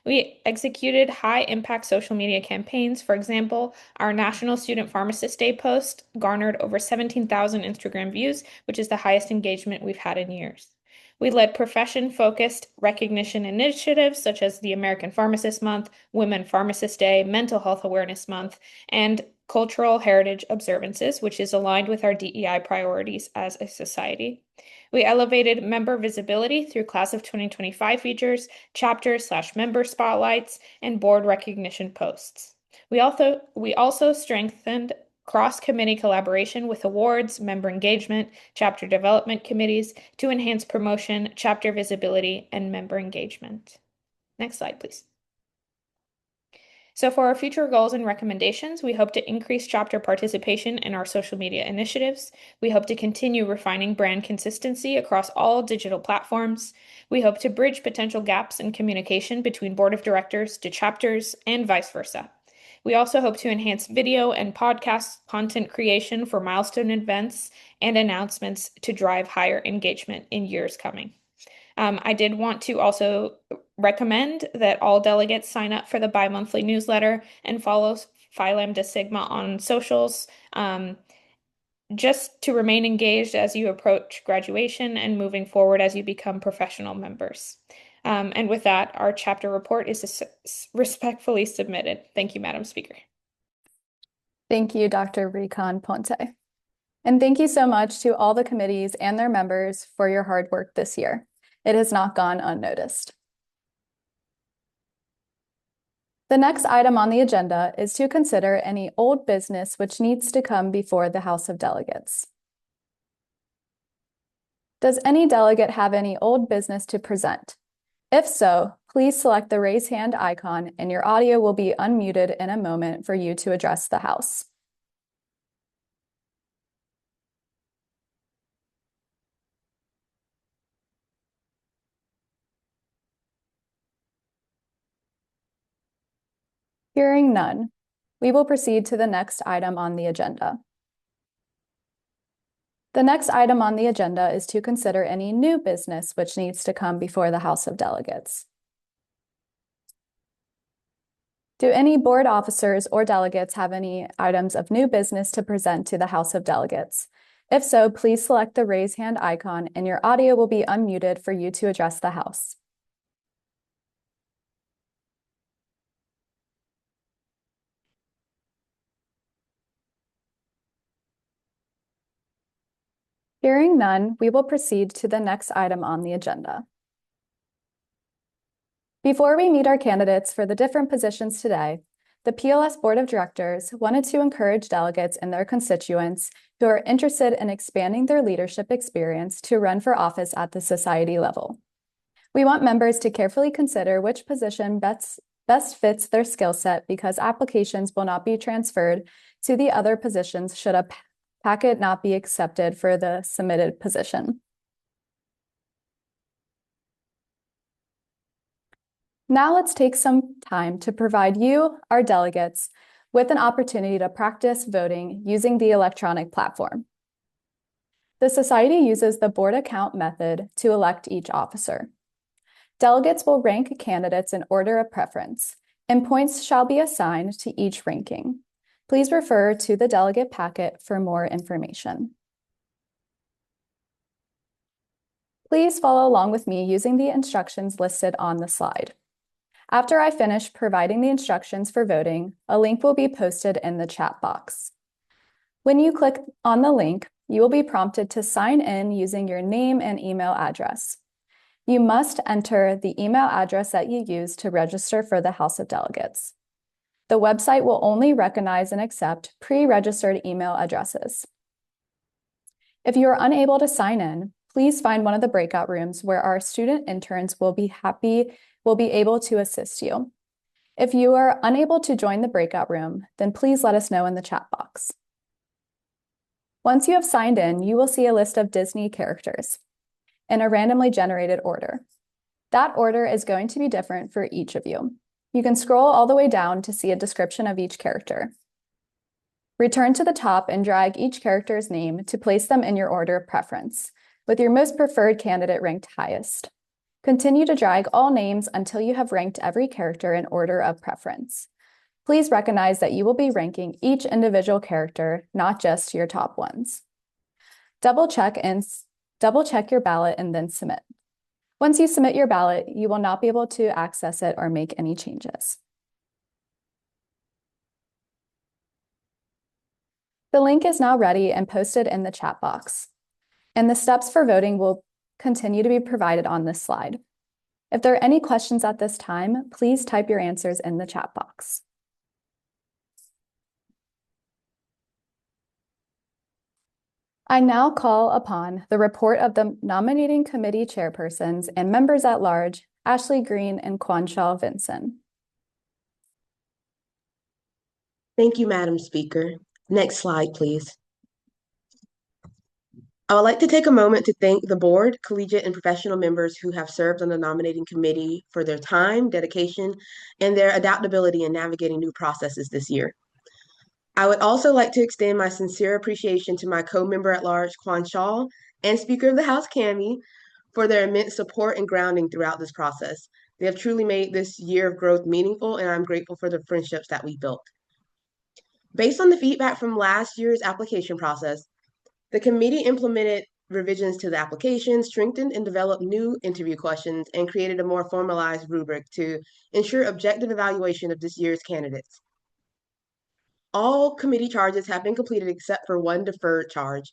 We executed high-impact social media campaigns. For example, our National Student Pharmacist Day post garnered over 17,000 Instagram views, which is the highest engagement we've had in years. We led profession-focused recognition initiatives such as the American Pharmacist Month, Women Pharmacist Day, Mental Health Awareness Month, and Cultural Heritage Observances, which is aligned with our DEI priorities as a society. We elevated member visibility through Class of 2025 features, chapter/member spotlights, and board recognition posts. We also strengthened cross-committee collaboration with awards, member engagement, chapter development committees to enhance promotion, chapter visibility, and member engagement. Next slide, please. So for our future goals and recommendations, we hope to increase chapter participation in our social media initiatives. We hope to continue refining brand consistency across all digital platforms. We hope to bridge potential gaps in communication between board of directors to chapters and vice versa. We also hope to enhance video and podcast content creation for milestone events and announcements to drive higher engagement in years coming. I did want to also recommend that all delegates sign up for the bi-monthly newsletter and follow Phi Lambda Sigma on socials, just to remain engaged as you approach graduation and moving forward as you become professional members. And with that, our chapter report is respectfully submitted. Thank you, Madam Speaker. Thank you, Dr. Rincon Ponte. And thank you so much to all the committees and their members for your hard work this year. It has not gone unnoticed. The next item on the agenda is to consider any old business which needs to come before the House of Delegates. Does any delegate have any old business to present? If so, please select the raise hand icon and your audio will be unmuted in a moment for you to address the House. Hearing none, we will proceed to the next item on the agenda. The next item on the agenda is to consider any new business which needs to come before the House of Delegates. Do any board officers or delegates have any items of new business to present to the House of Delegates? If so, please select the raise hand icon and your audio will be unmuted for you to address the House. Hearing none, we will proceed to the next item on the agenda. Before we meet our candidates for the different positions today, the PLS Board of Directors wanted to encourage delegates and their constituents who are interested in expanding their leadership experience to run for office at the society level. We want members to carefully consider which position best fits their skill set because applications will not be transferred to the other positions should a packet not be accepted for the submitted position. Now let's take some time to provide you, our delegates, with an opportunity to practice voting using the electronic platform. The Society uses the board account method to elect each officer. Delegates will rank candidates in order of preference, and points shall be assigned to each ranking. Please refer to the delegate packet for more information. Please follow along with me using the instructions listed on the slide. After I finish providing the instructions for voting, a link will be posted in the chat box. When you click on the link, you will be prompted to sign in using your name and email address. You must enter the email address that you used to register for the House of Delegates. The website will only recognize and accept pre-registered email addresses. If you are unable to sign in, please find one of the breakout rooms where our student interns will be able to assist you. If you are unable to join the breakout room, then please let us know in the chat box. Once you have signed in, you will see a list of Disney characters in a randomly generated order. That order is going to be different for each of you. You can scroll all the way down to see a description of each character. Return to the top and drag each character's name to place them in your order of preference, with your most preferred candidate ranked highest. Continue to drag all names until you have ranked every character in order of preference. Please recognize that you will be ranking each individual character, not just your top ones. Double check your ballot and then submit. Once you submit your ballot, you will not be able to access it or make any changes. The link is now ready and posted in the chat box, and the steps for voting will continue to be provided on this slide. If there are any questions at this time, please type your answers in the chat box. I now call upon the report of the nominating committee chairpersons and members at large, Ashley Green and Kwanshaw Vinson. Thank you, Madam Speaker. Next slide, please. I would like to take a moment to thank the board, collegiate, and professional members who have served on the nominating committee for their time, dedication, and their adaptability in navigating new processes this year. I would also like to extend my sincere appreciation to my co-member at large, Kwanshaw, and Speaker of the House, Cami, for their immense support and grounding throughout this process. They have truly made this year of growth meaningful, and I'm grateful for the friendships that we built. Based on the feedback from last year's application process, the committee implemented revisions to the application, strengthened and developed new interview questions, and created a more formalized rubric to ensure objective evaluation of this year's candidates. All committee charges have been completed except for one deferred charge.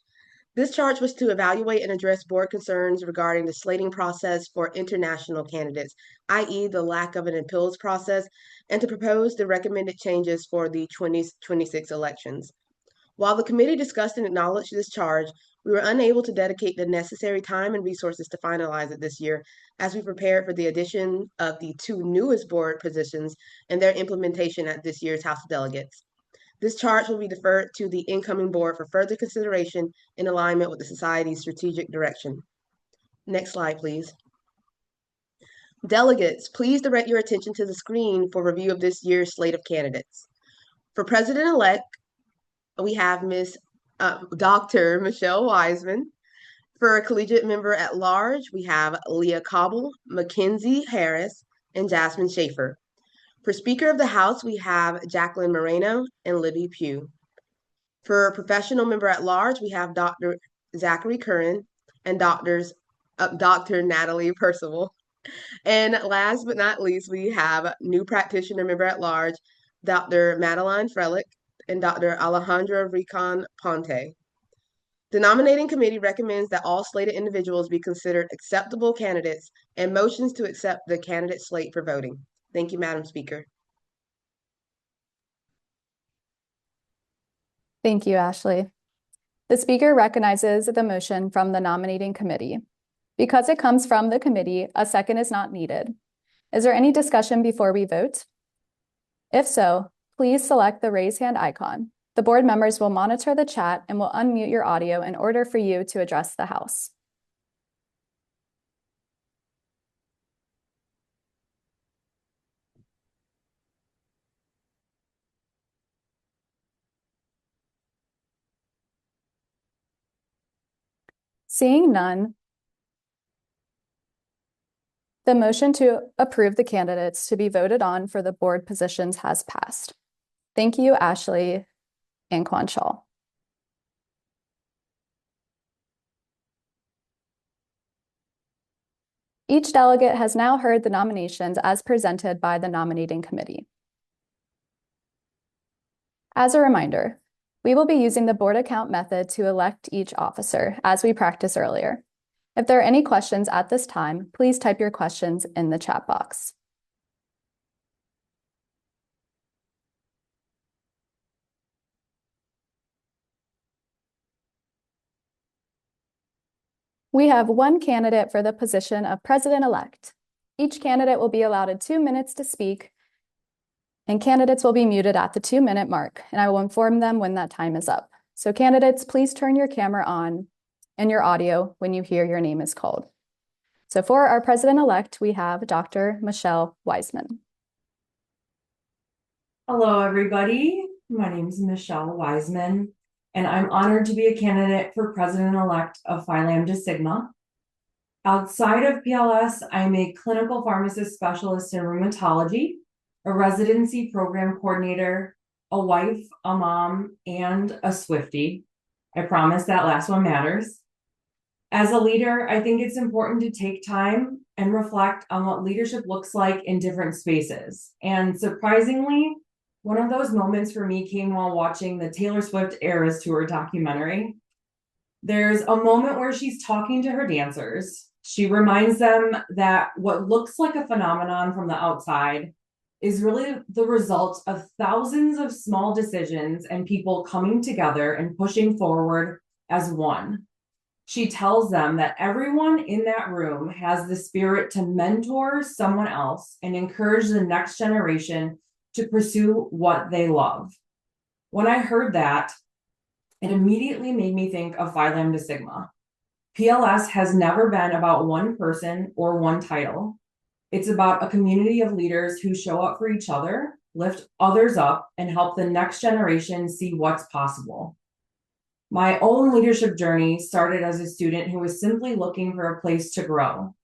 This charge was to evaluate and address board concerns regarding the slating process for international candidates, i.e. the lack of an appeals process, and to propose the recommended changes for the 2026 elections. While the committee discussed and acknowledged this charge, we were unable to dedicate the necessary time and resources to finalize it this year as we prepared for the addition of the 2 newest board positions and their implementation at this year's House of Delegates. This charge will be deferred to the incoming board for further consideration in alignment with the Society's strategic direction. Next slide, please. Delegates, please direct your attention to the screen for review of this year's slate of candidates. For President-elect, we have Dr. Michelle Wiseman. For a collegiate member at large, we have Leah Cobble, Mackenzie Harris, and Jasmine Schaefer. For Speaker of the House, we have Jacqueline Moreno and Libby Pugh. For professional member at large, we have Dr. Zachary Curran and Dr. Natalie Percival. And last but not least, we have new practitioner member at large, Dr. Madeline Frelick and Dr. Alejandra Ricon Ponte. The nominating committee recommends that all slated individuals be considered acceptable candidates and motions to accept the candidate slate for voting. Thank you, Madam Speaker. Thank you, Ashley. The speaker recognizes the motion from the nominating committee. Because it comes from the committee, a second is not needed. Is there any discussion before we vote? If so, please select the raise hand icon. The board members will monitor the chat and will unmute your audio in order for you to address the House. Seeing none, the motion to approve the candidates to be voted on for the board positions has passed. Thank you, Ashley and Quanchal. Each delegate has now heard the nominations as presented by the nominating committee. As a reminder, we will be using the board account method to elect each officer, as we practiced earlier. If there are any questions at this time, please type your questions in the chat box. We have one candidate for the position of president-elect. Each candidate will be allotted 2 minutes to speak, and candidates will be muted at the 2-minute mark, and I will inform them when that time is up. So candidates, please turn your camera on and your audio when you hear your name is called. So for our president-elect, we have Dr. Michelle Wiseman. Hello, everybody. My name is Michelle Wiseman, and I'm honored to be a candidate for president-elect of Phi Lambda Sigma. Outside of PLS, I'm a clinical pharmacist specialist in rheumatology, a residency program coordinator, a wife, a mom, and a Swiftie. I promise that last one matters. As a leader, I think it's important to take time and reflect on what leadership looks like in different spaces. And surprisingly, one of those moments for me came while watching the Taylor Swift Eras Tour documentary. There's a moment where she's talking to her dancers. She reminds them that what looks like a phenomenon from the outside is really the result of thousands of small decisions and people coming together and pushing forward as one. She tells them that everyone in that room has the spirit to mentor someone else and encourage the next generation to pursue what they love. When I heard that, it immediately made me think of Phi Lambda Sigma. PLS has never been about one person or one title. It's about a community of leaders who show up for each other, lift others up, and help the next generation see what's possible. My own leadership journey started as a student who was simply looking for a place to grow.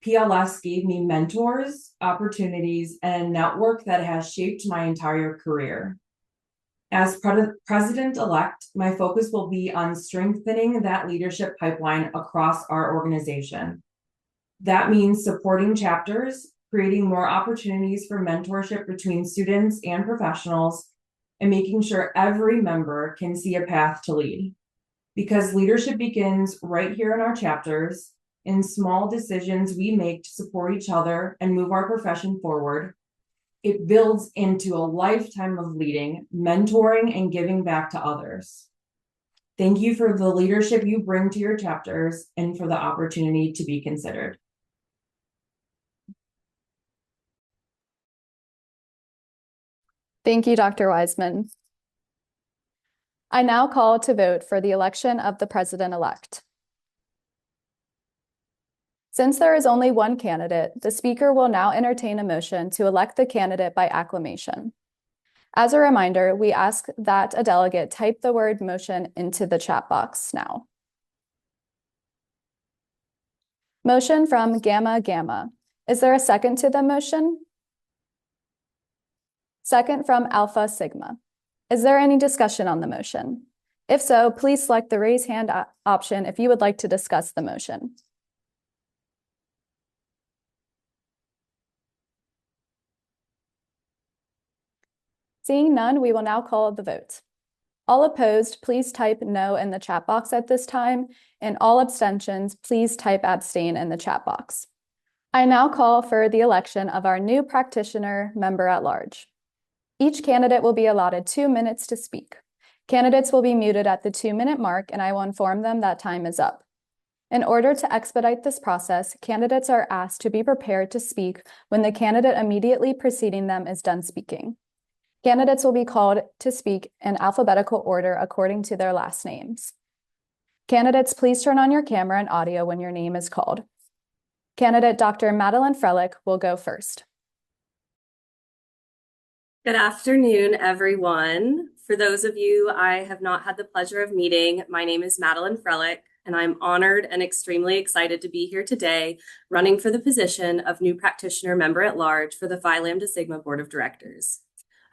PLS gave me mentors, opportunities, and a network that has shaped my entire career. As president-elect, my focus will be on strengthening that leadership pipeline across our organization. That means supporting chapters, creating more opportunities for mentorship between students and professionals, and making sure every member can see a path to lead. Because leadership begins right here in our chapters, in small decisions we make to support each other and move our profession forward. It builds into a lifetime of leading, mentoring, and giving back to others. Thank you for the leadership you bring to your chapters and for the opportunity to be considered. Thank you, Dr. Wiseman. I now call to vote for the election of the president-elect. Since there is only one candidate, the speaker will now entertain a motion to elect the candidate by acclamation. As a reminder, we ask that a delegate type the word motion into the chat box now. Motion from Gamma Gamma. Is there a second to the motion? Second from Alpha Sigma. Is there any discussion on the motion? If so, please select the raise hand option if you would like to discuss the motion. Seeing none, we will now call the vote. All opposed, please type no in the chat box at this time, and all abstentions, please type abstain in the chat box. I now call for the election of our new practitioner member at large. Each candidate will be allotted 2 minutes to speak. Candidates will be muted at the 2-minute mark, and I will inform them that time is up. In order to expedite this process, candidates are asked to be prepared to speak when the candidate immediately preceding them is done speaking. Candidates will be called to speak in alphabetical order according to their last names. Candidates, please turn on your camera and audio when your name is called. Candidate Dr. Madeline Frelich will go first. Good afternoon, everyone. For those of you I have not had the pleasure of meeting, my name is Madeline Frelich, and I'm honored and extremely excited to be here today running for the position of new practitioner member at large for the Phi Lambda Sigma Board of Directors.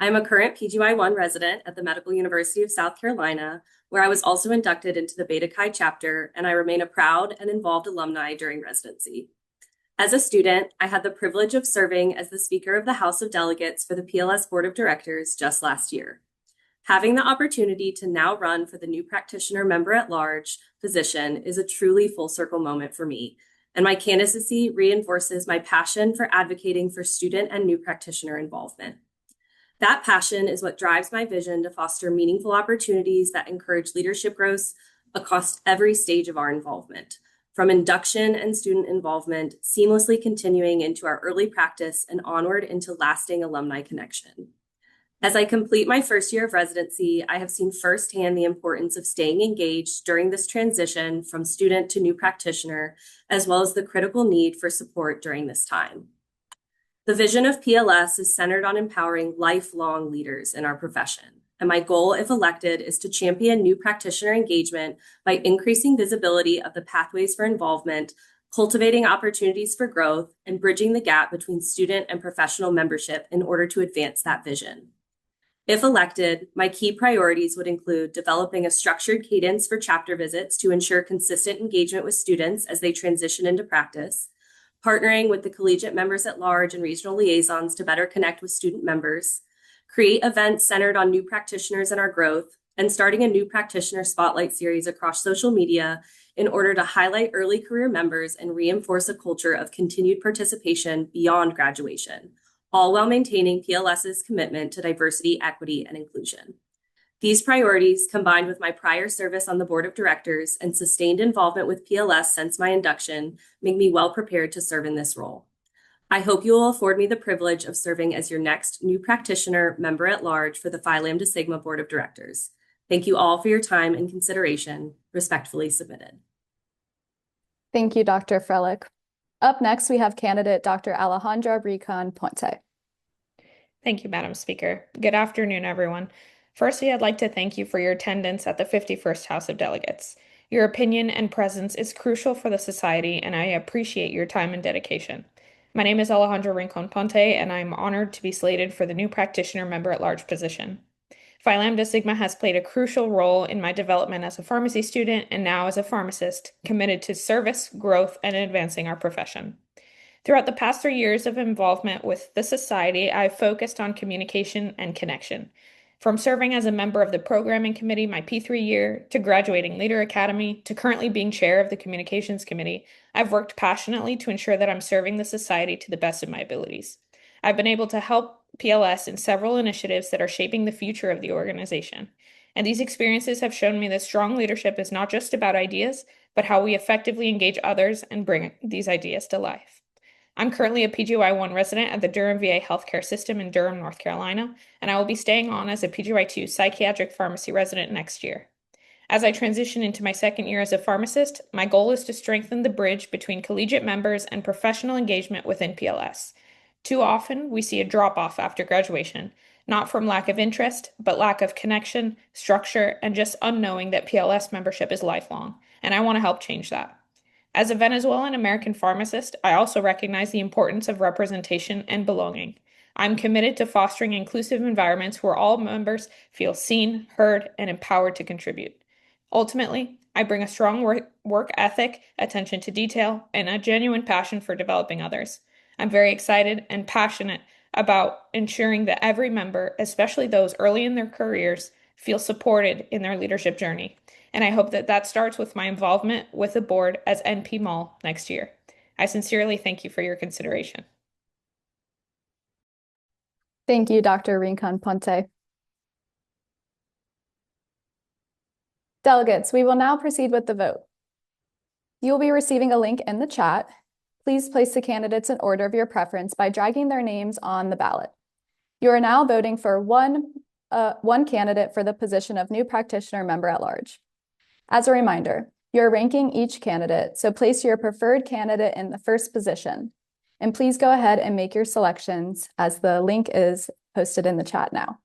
I am a current PGY1 resident at the Medical University of South Carolina, where I was also inducted into the Beta Chi chapter, and I remain a proud and involved alumni during residency. As a student, I had the privilege of serving as the Speaker of the House of Delegates for the PLS Board of Directors just last year. Having the opportunity to now run for the new practitioner member at large position is a truly full circle moment for me, and my candidacy reinforces my passion for advocating for student and new practitioner involvement. That passion is what drives my vision to foster meaningful opportunities that encourage leadership growth across every stage of our involvement, from induction and student involvement, seamlessly continuing into our early practice and onward into lasting alumni connection. As I complete my first year of residency, I have seen firsthand the importance of staying engaged during this transition from student to new practitioner, as well as the critical need for support during this time. The vision of PLS is centered on empowering lifelong leaders in our profession, and my goal, if elected, is to champion new practitioner engagement by increasing visibility of the pathways for involvement, cultivating opportunities for growth, and bridging the gap between student and professional membership in order to advance that vision. If elected, my key priorities would include developing a structured cadence for chapter visits to ensure consistent engagement with students as they transition into practice, partnering with the collegiate members at large and regional liaisons to better connect with student members, create events centered on new practitioners and our growth, and starting a new practitioner spotlight series across social media in order to highlight early career members and reinforce a culture of continued participation beyond graduation, all while maintaining PLS's commitment to diversity, equity, and inclusion. These priorities, combined with my prior service on the board of directors and sustained involvement with PLS since my induction, make me well prepared to serve in this role. I hope you will afford me the privilege of serving as your next new practitioner member at large for the Phi Lambda Sigma Board of Directors. Thank you all for your time and consideration. Respectfully submitted. Thank you, Dr. Frelich. Up next, we have candidate Dr. Alejandra Rincon Ponte. Thank you, Madam Speaker. Good afternoon, everyone. Firstly, I'd like to thank you for your attendance at the 51st House of Delegates. Your opinion and presence is crucial for the society, and I appreciate your time and dedication. My name is Alejandra Rincon Ponte, and I'm honored to be slated for the new practitioner member at large position. Phi Lambda Sigma has played a crucial role in my development as a pharmacy student and now as a pharmacist, committed to service, growth, and advancing our profession. Throughout the past 3 years of involvement with the society, I've focused on communication and connection. From serving as a member of the programming committee my P3 year, to graduating Leader Academy, to currently being chair of the communications committee, I've worked passionately to ensure that I'm serving the society to the best of my abilities. I've been able to help PLS in several initiatives that are shaping the future of the organization. And these experiences have shown me that strong leadership is not just about ideas, but how we effectively engage others and bring these ideas to life. I'm currently a PGY1 resident at the Durham VA Healthcare System in Durham, North Carolina, and I will be staying on as a PGY2 psychiatric pharmacy resident next year. As I transition into my second year as a pharmacist, my goal is to strengthen the bridge between collegiate members and professional engagement within PLS. Too often, we see a drop-off after graduation, not from lack of interest, but lack of connection, structure, and just unknowing that PLS membership is lifelong, and I want to help change that. As a Venezuelan American pharmacist, I also recognize the importance of representation and belonging. I'm committed to fostering inclusive environments where all members feel seen, heard, and empowered to contribute. Ultimately, I bring a strong work ethic, attention to detail, and a genuine passion for developing others. I'm very excited and passionate about ensuring that every member, especially those early in their careers, feel supported in their leadership journey. And I hope that that starts with my involvement with the board as NP Mall next year. I sincerely thank you for your consideration. Thank you, Dr. Rincon Ponte. Delegates, we will now proceed with the vote. You will be receiving a link in the chat. Please place the candidates in order of your preference by dragging their names on the ballot. You are now voting for one candidate for the position of new practitioner member at large. As a reminder, you're ranking each candidate, so place your preferred candidate in the first position. And please go ahead and make your selections as the link is posted in the chat now.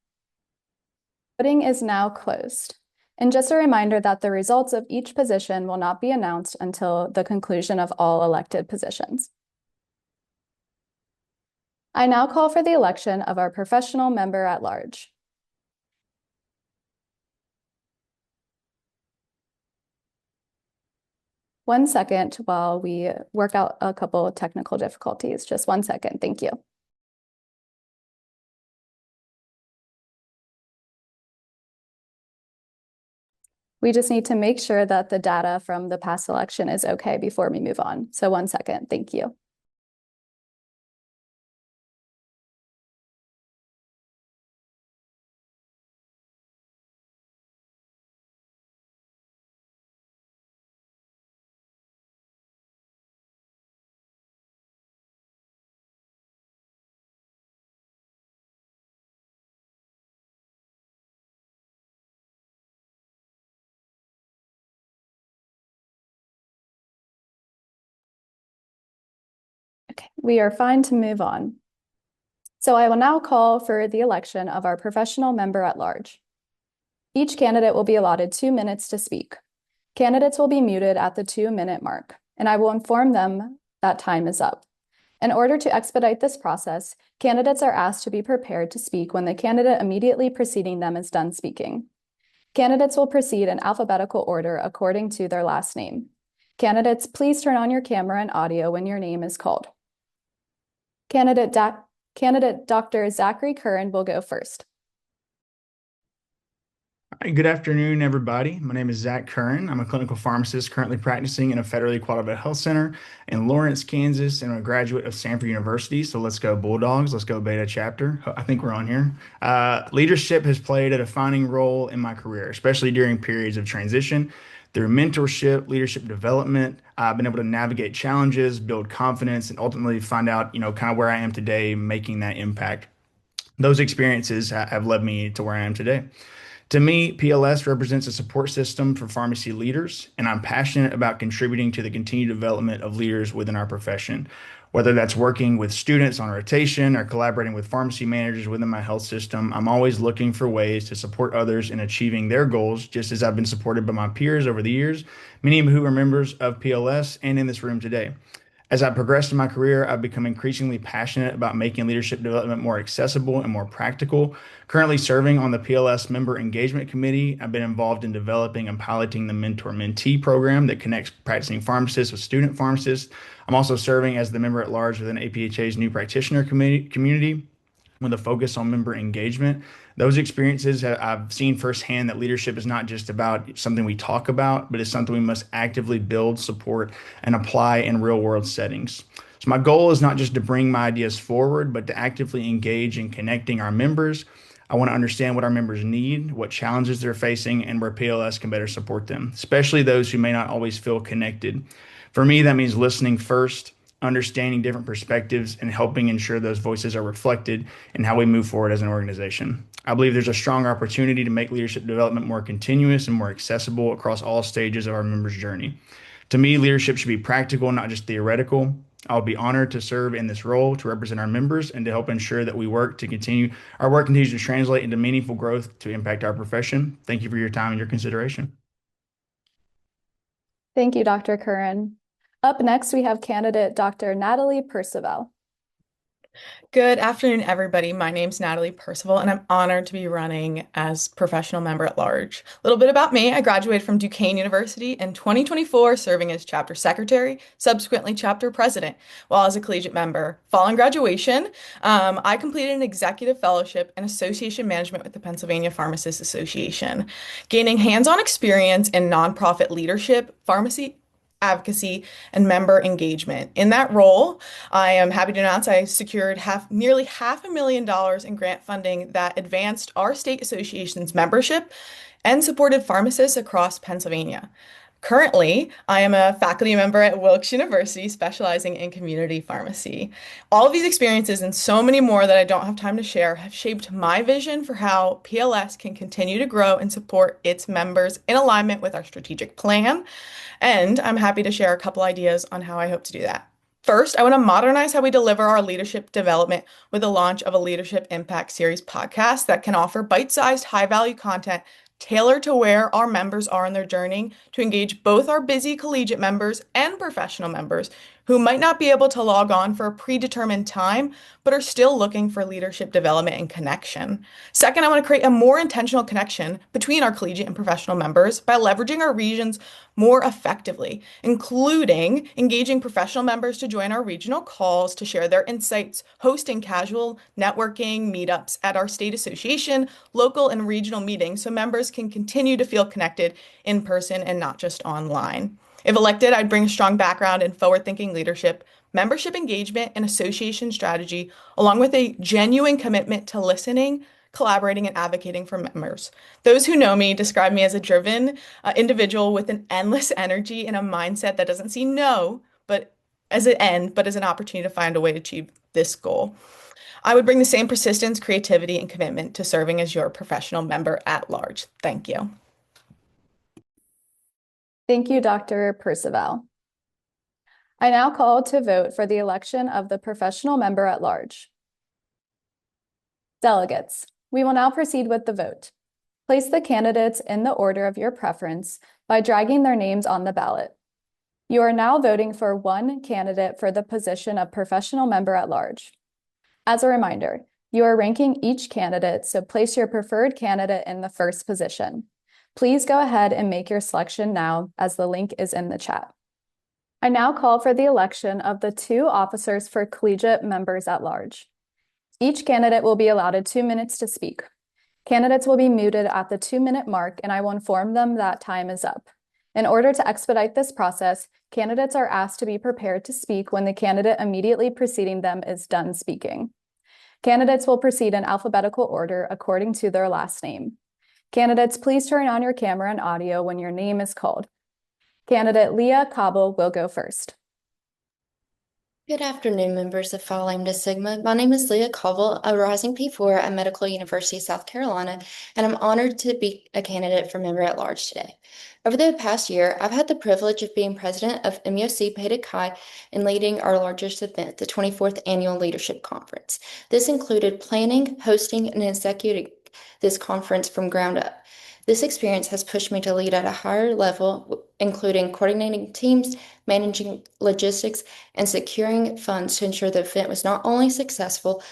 Voting is now closed. And just a reminder that the results of each position will not be announced until the conclusion of all elected positions. I now call for the election of our professional member at large. One second while we work out a couple of technical difficulties. Just 1 second. Thank you. We just need to make sure that the data from the past election is okay before we move on. So 1 second. Thank you. Okay, we are fine to move on. So I will now call for the election of our professional member at large. Each candidate will be allotted 2 minutes to speak. Candidates will be muted at the 2-minute mark, and I will inform them that time is up. In order to expedite this process, candidates are asked to be prepared to speak when the candidate immediately preceding them is done speaking. Candidates will proceed in alphabetical order according to their last name. Candidates, please turn on your camera and audio when your name is called. Candidate Dr. Zachary Curran will go first. Hi, good afternoon, everybody. My name is Zach Curran. I'm a clinical pharmacist currently practicing in a federally qualified health center in Lawrence, Kansas, and I'm a graduate of Stanford University. So let's go Bulldogs. Let's go Beta chapter. I think we're on here. Leadership has played a defining role in my career, especially during periods of transition. Through mentorship, leadership development, I've been able to navigate challenges, build confidence, and ultimately find out, kind of where I am today, making that impact. Those experiences have led me to where I am today. To me, PLS represents a support system for pharmacy leaders, and I'm passionate about contributing to the continued development of leaders within our profession. Whether that's working with students on rotation or collaborating with pharmacy managers within my health system, I'm always looking for ways to support others in achieving their goals, just as I've been supported by my peers over the years, many of who are members of PLS and in this room today. As I progressed in my career, I've become increasingly passionate about making leadership development more accessible and more practical. Currently serving on the PLS Member Engagement Committee, I've been involved in developing and piloting the Mentor-Mentee program that connects practicing pharmacists with student pharmacists. I'm also serving as the member at large within APHA's new practitioner community. with a focus on member engagement. Those experiences, I've seen firsthand that leadership is not just about something we talk about, but it's something we must actively build, support, and apply in real world settings. So my goal is not just to bring my ideas forward, but to actively engage in connecting our members. I want to understand what our members need, what challenges they're facing, and where PLS can better support them, especially those who may not always feel connected. For me, that means listening first, understanding different perspectives, and helping ensure those voices are reflected in how we move forward as an organization. I believe there's a strong opportunity to make leadership development more continuous and more accessible across all stages of our members' journey. To me, leadership should be practical, not just theoretical. I'll be honored to serve in this role to represent our members and to help ensure that our work continues to translate into meaningful growth to impact our profession. Thank you for your time and your consideration. Thank you, Dr. Curran. Up next, we have candidate Dr. Natalie Percival. Good afternoon, everybody. My name's Natalie Percival, and I'm honored to be running as professional member at large. A little bit about me. I graduated from Duquesne University in 2024, serving as chapter secretary, subsequently chapter president, while as a collegiate member. Following graduation, I completed an executive fellowship in association management with the Pennsylvania Pharmacists Association, gaining hands-on experience in nonprofit leadership, pharmacy advocacy, and member engagement. In that role, I am happy to announce I secured nearly $500,000 in grant funding that advanced our state association's membership and supported pharmacists across Pennsylvania. Currently, I am a faculty member at Wilkes University, specializing in community pharmacy. All of these experiences and so many more that I don't have time to share have shaped my vision for how PLS can continue to grow and support its members in alignment with our strategic plan. And I'm happy to share a couple ideas on how I hope to do that. First, I want to modernize how we deliver our leadership development with the launch of a Leadership Impact Series podcast that can offer bite-sized, high-value content tailored to where our members are in their journey to engage both our busy collegiate members and professional members who might not be able to log on for a predetermined time, but are still looking for leadership development and connection. Second, I want to create a more intentional connection between our collegiate and professional members by leveraging our regions more effectively, including engaging professional members to join our regional calls to share their insights, hosting casual networking meetups at our state association, local and regional meetings so members can continue to feel connected in person and not just online. If elected, I'd bring a strong background in forward-thinking leadership, membership engagement, and association strategy, along with a genuine commitment to listening, collaborating, and advocating for members. Those who know me describe me as a driven individual with an endless energy and a mindset that doesn't see no, but as an end, but as an opportunity to find a way to achieve this goal. I would bring the same persistence, creativity, and commitment to serving as your professional member at large. Thank you. Thank you, Dr. Percival. I now call to vote for the election of the professional member at large. Delegates, we will now proceed with the vote. Place the candidates in the order of your preference by dragging their names on the ballot. You are now voting for one candidate for the position of professional member at large. As a reminder, you are ranking each candidate, so place your preferred candidate in the first position. Please go ahead and make your selection now, as the link is in the chat. I now call for the election of the two officers for collegiate members at large. Each candidate will be allotted 2 minutes to speak. Candidates will be muted at the 2-minute mark, and I will inform them that time is up. In order to expedite this process, candidates are asked to be prepared to speak when the candidate immediately preceding them is done speaking. Candidates will proceed in alphabetical order according to their last name. Candidates, please turn on your camera and audio when your name is called. Candidate Leah Cobble will go first. Good afternoon, members of Phi Lambda Sigma. My name is Leah Cobble, a rising P4 at Medical University of South Carolina, and I'm honored to be a candidate for member at large today. Over the past year, I've had the privilege of being president of MUOC Beta Chi and leading our largest event, the 24th Annual Leadership Conference. This included planning, hosting, and executing this conference from ground up. This experience has pushed me to lead at a higher level, including coordinating teams, managing logistics, and securing funds to ensure the event was not only successful,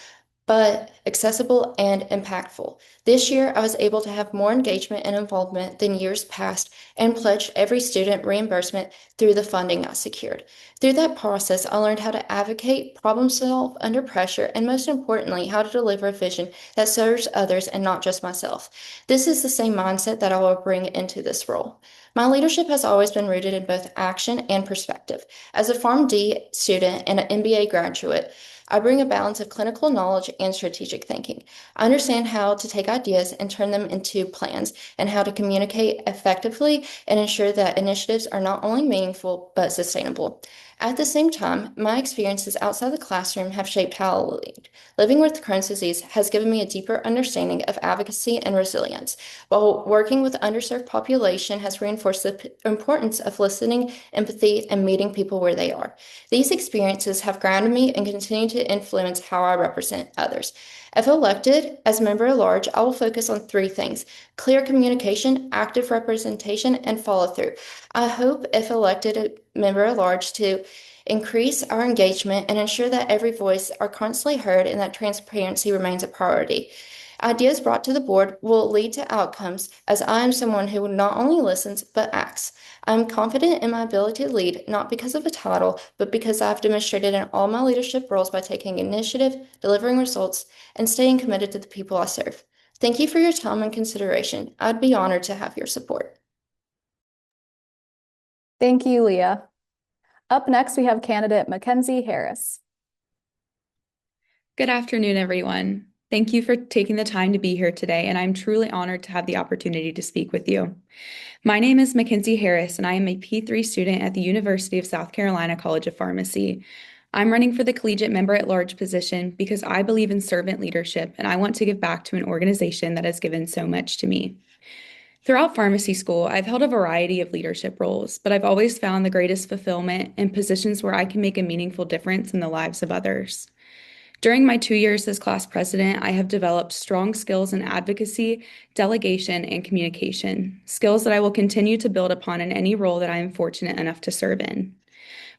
but accessible and impactful. This year, I was able to have more engagement and involvement than years past and pledged every student reimbursement through the funding I secured. Through that process, I learned how to advocate, problem solve under pressure, and most importantly, how to deliver a vision that serves others and not just myself. This is the same mindset that I will bring into this role. My leadership has always been rooted in both action and perspective. As a PharmD student and an MBA graduate, I bring a balance of clinical knowledge and strategic thinking. I understand how to take ideas and turn them into plans and how to communicate effectively and ensure that initiatives are not only meaningful but sustainable. At the same time, my experiences outside the classroom have shaped how I lead. Living with Crohn's disease has given me a deeper understanding of advocacy and resilience, while working with the underserved population has reinforced the importance of listening, empathy, and meeting people where they are. These experiences have grounded me and continue to influence how I represent others. If elected as member at large, I will focus on three things: clear communication, active representation, and follow through. I hope, if elected a member at large, to increase our engagement and ensure that every voice are constantly heard and that transparency remains a priority. Ideas brought to the board will lead to outcomes, as I am someone who not only listens but acts. I am confident in my ability to lead, not because of a title, but because I have demonstrated in all my leadership roles by taking initiative, delivering results, and staying committed to the people I serve. Thank you for your time and consideration. I'd be honored to have your support. Thank you, Leah. Up next, we have candidate Mackenzie Harris. Good afternoon, everyone. Thank you for taking the time to be here today, and I'm truly honored to have the opportunity to speak with you. My name is Mackenzie Harris, and I am a P3 student at the University of South Carolina College of Pharmacy. I'm running for the collegiate member at large position because I believe in servant leadership, and I want to give back to an organization that has given so much to me. Throughout pharmacy school, I've held a variety of leadership roles, but I've always found the greatest fulfillment in positions where I can make a meaningful difference in the lives of others. During my 2 years as class president, I have developed strong skills in advocacy, delegation, and communication, skills that I will continue to build upon in any role that I am fortunate enough to serve in.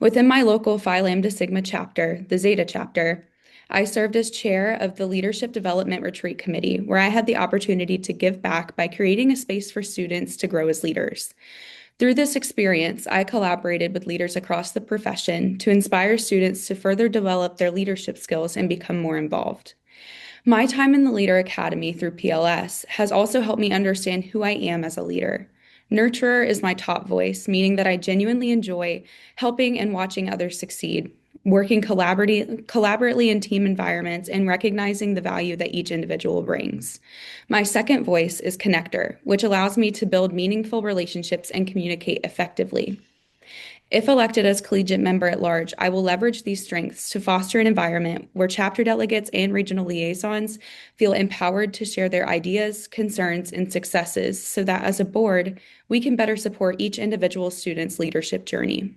Within my local Phi Lambda Sigma chapter, the Zeta chapter, I served as chair of the Leadership Development Retreat Committee, where I had the opportunity to give back by creating a space for students to grow as leaders. Through this experience, I collaborated with leaders across the profession to inspire students to further develop their leadership skills and become more involved. My time in the Leader Academy through PLS has also helped me understand who I am as a leader. Nurturer is my top voice, meaning that I genuinely enjoy helping and watching others succeed, working collaboratively in team environments, and recognizing the value that each individual brings. My second voice is connector, which allows me to build meaningful relationships and communicate effectively. If elected as collegiate member at large, I will leverage these strengths to foster an environment where chapter delegates and regional liaisons feel empowered to share their ideas, concerns, and successes so that as a board, we can better support each individual student's leadership journey.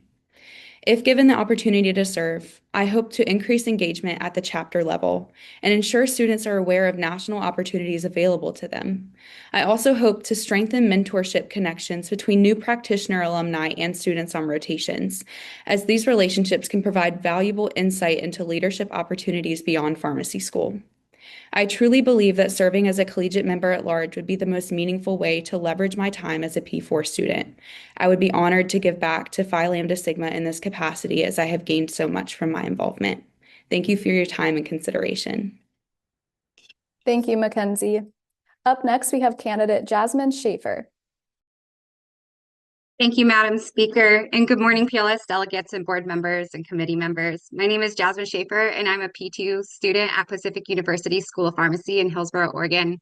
If given the opportunity to serve, I hope to increase engagement at the chapter level and ensure students are aware of national opportunities available to them. I also hope to strengthen mentorship connections between new practitioner alumni and students on rotations, as these relationships can provide valuable insight into leadership opportunities beyond pharmacy school. I truly believe that serving as a collegiate member at large would be the most meaningful way to leverage my time as a P4 student. I would be honored to give back to Phi Lambda Sigma in this capacity, as I have gained so much from my involvement. Thank you for your time and consideration. Thank you, Mackenzie. Up next, we have candidate Jasmine Schaefer. Thank you, Madam Speaker, and good morning, PLS delegates and board members and committee members. My name is Jasmine Schaefer, and I'm a P2 student at Pacific University School of Pharmacy in Hillsboro, Oregon.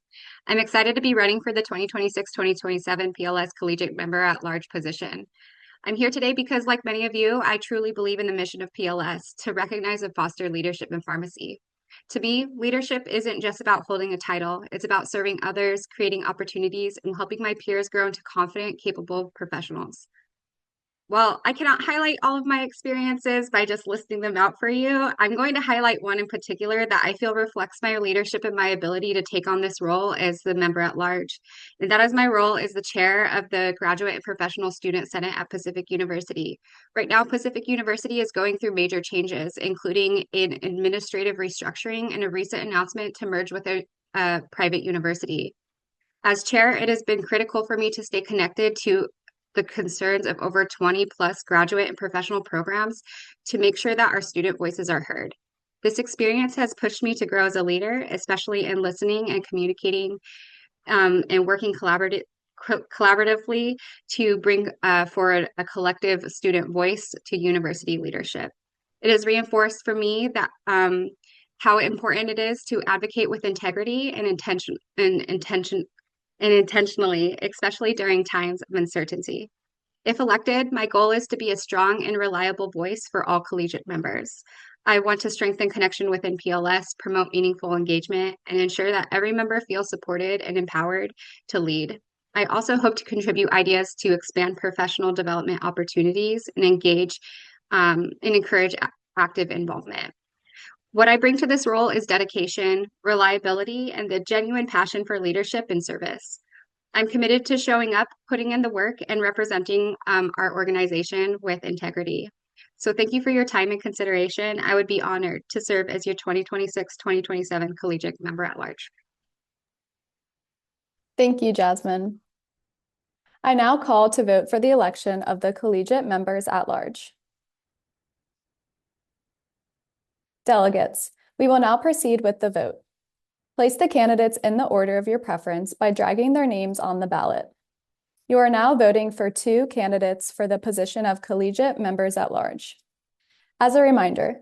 I'm excited to be running for the 2026-2027 PLS Collegiate Member at Large position. I'm here today because, like many of you, I truly believe in the mission of PLS to recognize and foster leadership in pharmacy. To me, leadership isn't just about holding a title. It's about serving others, creating opportunities, and helping my peers grow into confident, capable professionals. While I cannot highlight all of my experiences by just listing them out for you, I'm going to highlight one in particular that I feel reflects my leadership and my ability to take on this role as the member at large. And that is my role as the chair of the Graduate and Professional Student Senate at Pacific University. Right now, Pacific University is going through major changes, including an administrative restructuring and a recent announcement to merge with a private university. As chair, it has been critical for me to stay connected to the concerns of over 20 plus graduate and professional programs to make sure that our student voices are heard. This experience has pushed me to grow as a leader, especially in listening and communicating and working collaboratively to bring forward a collective student voice to university leadership. It has reinforced for me that how important it is to advocate with integrity and intentionally, especially during times of uncertainty. If elected, my goal is to be a strong and reliable voice for all collegiate members. I want to strengthen connection within PLS, promote meaningful engagement, and ensure that every member feels supported and empowered to lead. I also hope to contribute ideas to expand professional development opportunities and engage and encourage active involvement. What I bring to this role is dedication, reliability, and the genuine passion for leadership and service. I'm committed to showing up, putting in the work, and representing our organization with integrity. So thank you for your time and consideration. I would be honored to serve as your 2026-2027 collegiate member at large. Thank you, Jasmine. I now call to vote for the election of the collegiate members at large. Delegates, we will now proceed with the vote. Place the candidates in the order of your preference by dragging their names on the ballot. You are now voting for 2 candidates for the position of collegiate members at large. As a reminder,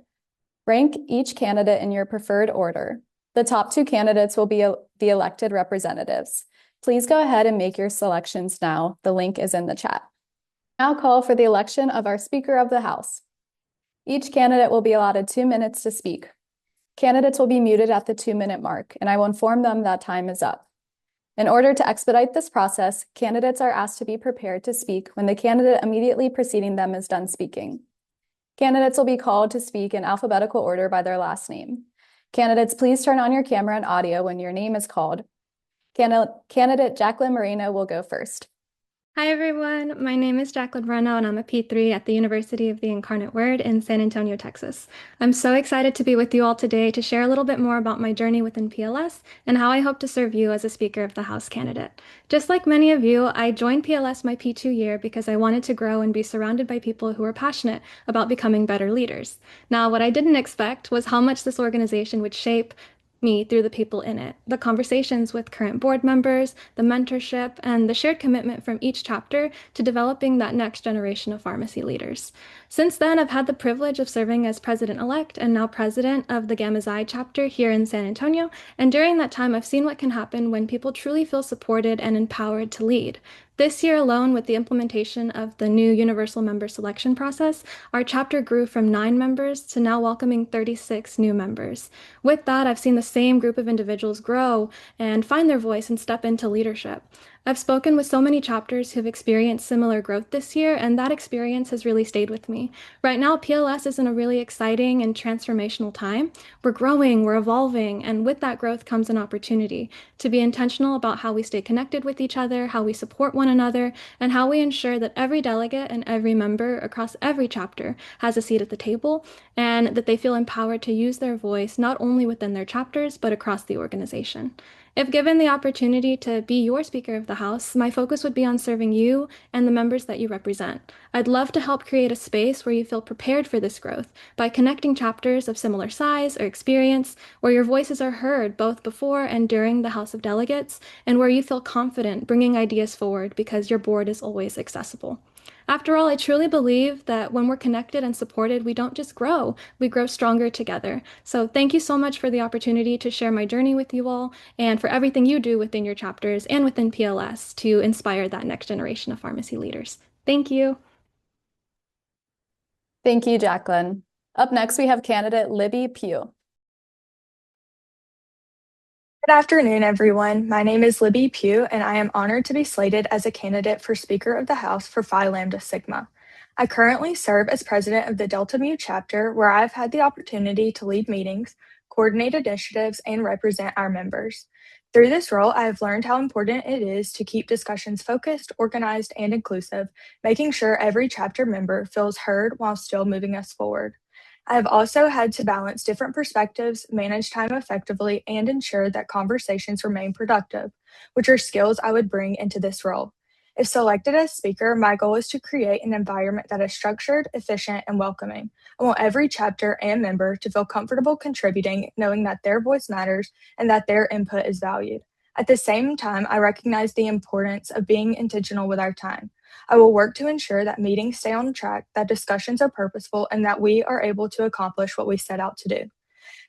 rank each candidate in your preferred order. The top 2 candidates will be the elected representatives. Please go ahead and make your selections now. The link is in the chat. Now call for the election of our Speaker of the House. Each candidate will be allotted 2 minutes to speak. Candidates will be muted at the 2-minute mark, and I will inform them that time is up. In order to expedite this process, candidates are asked to be prepared to speak when the candidate immediately preceding them is done speaking. Candidates will be called to speak in alphabetical order by their last name. Candidates, please turn on your camera and audio when your name is called. Candidate Jacqueline Moreno will go first. Hi everyone, my name is Jacqueline Moreno and I'm a P3 at the University of the Incarnate Word in San Antonio, Texas. I'm so excited to be with you all today to share a little bit more about my journey within PLS and how I hope to serve you as a Speaker of the House candidate. Just like many of you, I joined PLS my P2 year because I wanted to grow and be surrounded by people who were passionate about becoming better leaders. Now, what I didn't expect was how much this organization would shape me through the people in it, the conversations with current board members, the mentorship, and the shared commitment from each chapter to developing that next generation of pharmacy leaders. Since then, I've had the privilege of serving as president-elect and now president of the Gamma Xi chapter here in San Antonio, and during that time, I've seen what can happen when people truly feel supported and empowered to lead. This year alone, with the implementation of the new universal member selection process, our chapter grew from 9 members to now welcoming 36 new members. With that, I've seen the same group of individuals grow and find their voice and step into leadership. I've spoken with so many chapters who've experienced similar growth this year, and that experience has really stayed with me. Right now, PLS is in a really exciting and transformational time. We're growing, we're evolving, and with that growth comes an opportunity to be intentional about how we stay connected with each other, how we support one another, and how we ensure that every delegate and every member across every chapter has a seat at the table, and that they feel empowered to use their voice not only within their chapters, but across the organization. If given the opportunity to be your Speaker of the House, my focus would be on serving you and the members that you represent. I'd love to help create a space where you feel prepared for this growth by connecting chapters of similar size or experience, where your voices are heard both before and during the House of Delegates, and where you feel confident bringing ideas forward because your board is always accessible. After all, I truly believe that when we're connected and supported, we don't just grow, we grow stronger together. So thank you so much for the opportunity to share my journey with you all and for everything you do within your chapters and within PLS to inspire that next generation of pharmacy leaders. Thank you. Thank you, Jacqueline. Up next, we have candidate Libby Pugh. Good afternoon, everyone. My name is Libby Pugh, and I am honored to be slated as a candidate for Speaker of the House for Phi Lambda Sigma. I currently serve as president of the Delta Mu chapter, where I've had the opportunity to lead meetings, coordinate initiatives, and represent our members. Through this role, I have learned how important it is to keep discussions focused, organized, and inclusive, making sure every chapter member feels heard while still moving us forward. I have also had to balance different perspectives, manage time effectively, and ensure that conversations remain productive, which are skills I would bring into this role. If selected as speaker, my goal is to create an environment that is structured, efficient, and welcoming. I want every chapter and member to feel comfortable contributing, knowing that their voice matters and that their input is valued. At the same time, I recognize the importance of being intentional with our time. I will work to ensure that meetings stay on track, that discussions are purposeful, and that we are able to accomplish what we set out to do.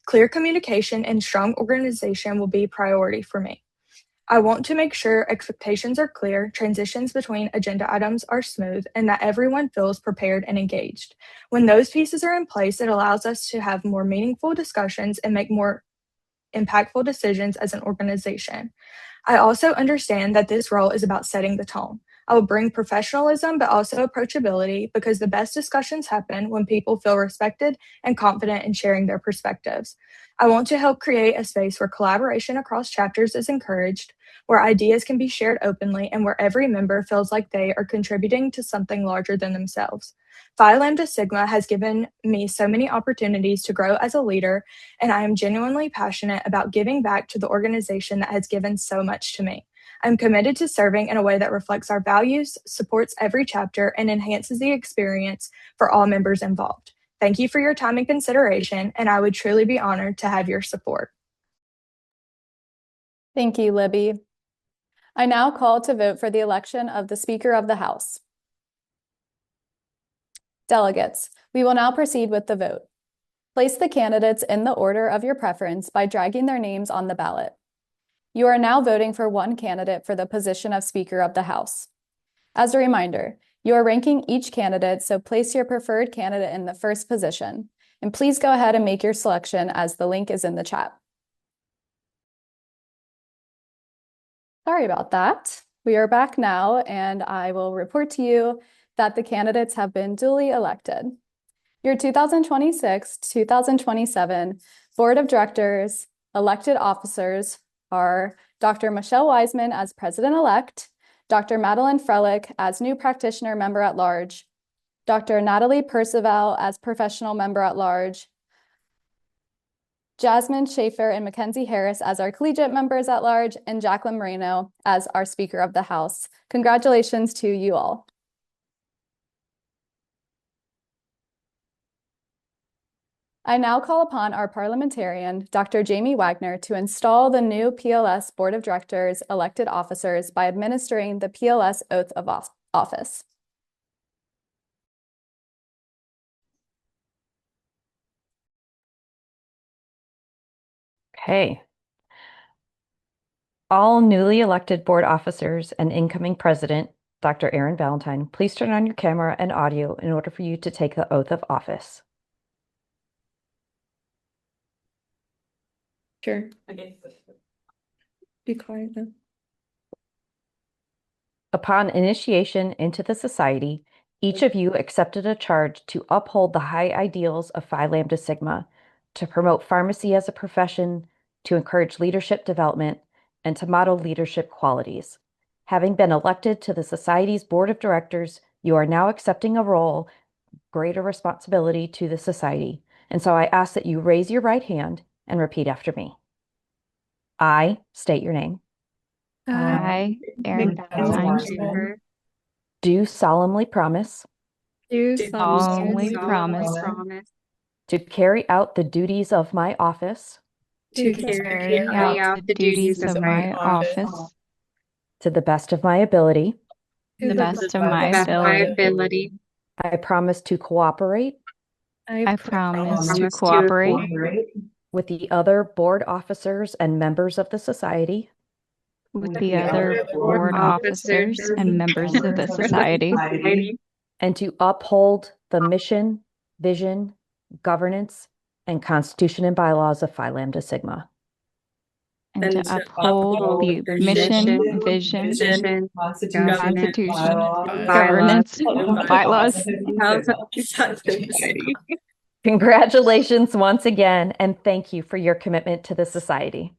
Clear communication and strong organization will be a priority for me. I want to make sure expectations are clear, transitions between agenda items are smooth, and that everyone feels prepared and engaged. When those pieces are in place, it allows us to have more meaningful discussions and make more impactful decisions as an organization. I also understand that this role is about setting the tone. I will bring professionalism, but also approachability, because the best discussions happen when people feel respected and confident in sharing their perspectives. I want to help create a space where collaboration across chapters is encouraged, where ideas can be shared openly, and where every member feels like they are contributing to something larger than themselves. Phi Lambda Sigma has given me so many opportunities to grow as a leader, and I am genuinely passionate about giving back to the organization that has given so much to me. I'm committed to serving in a way that reflects our values, supports every chapter, and enhances the experience for all members involved. Thank you for your time and consideration, and I would truly be honored to have your support. Thank you, Libby. I now call to vote for the election of the Speaker of the House. Delegates, we will now proceed with the vote. Place the candidates in the order of your preference by dragging their names on the ballot. You are now voting for one candidate for the position of Speaker of the House. As a reminder, you are ranking each candidate, so place your preferred candidate in the first position. And please go ahead and make your selection as the link is in the chat. Sorry about that. We are back now, and I will report to you that the candidates have been duly elected. Your 2026-2027 Board of Directors elected officers are Dr. Michelle Wiseman as President-elect, Dr. Madeline Frelick as new practitioner member at large, Dr. Natalie Percival as professional member at large, Jasmine Schaefer and Mackenzie Harris as our collegiate members at large, and Jacqueline Moreno as our Speaker of the House. Congratulations to you all. I now call upon our parliamentarian, Dr. Jamie Wagner, to install the new PLS Board of Directors elected officers by administering the PLS Oath of Office. Okay. All newly elected board officers and incoming president, Dr. Aaron Valentine, please turn on your camera and audio in order for you to take the oath of office. Sure. Okay. Be quiet though. Upon initiation into the society, each of you accepted a charge to uphold the high ideals of Phi Lambda Sigma, to promote pharmacy as a profession, to encourage leadership development, and to model leadership qualities. Having been elected to the Society's Board of Directors, you are now accepting a role, greater responsibility to the Society. And so I ask that you raise your right hand and repeat after me. I state your name. I, Aaron Valentine, Do solemnly promise do solemnly promise to carry out the duties of my office to carry out the duties of my office to the best of my ability. to the best of my ability. I promise to cooperate I promise to cooperate with the other board officers and members of the society with the other board officers and members of the society and to uphold the mission, vision, governance, and constitution and bylaws of Phi Lambda Sigma. and to uphold the mission, vision, Constitution, governance, bylaws, House of Society. Congratulations once again, and thank you for your commitment to the society.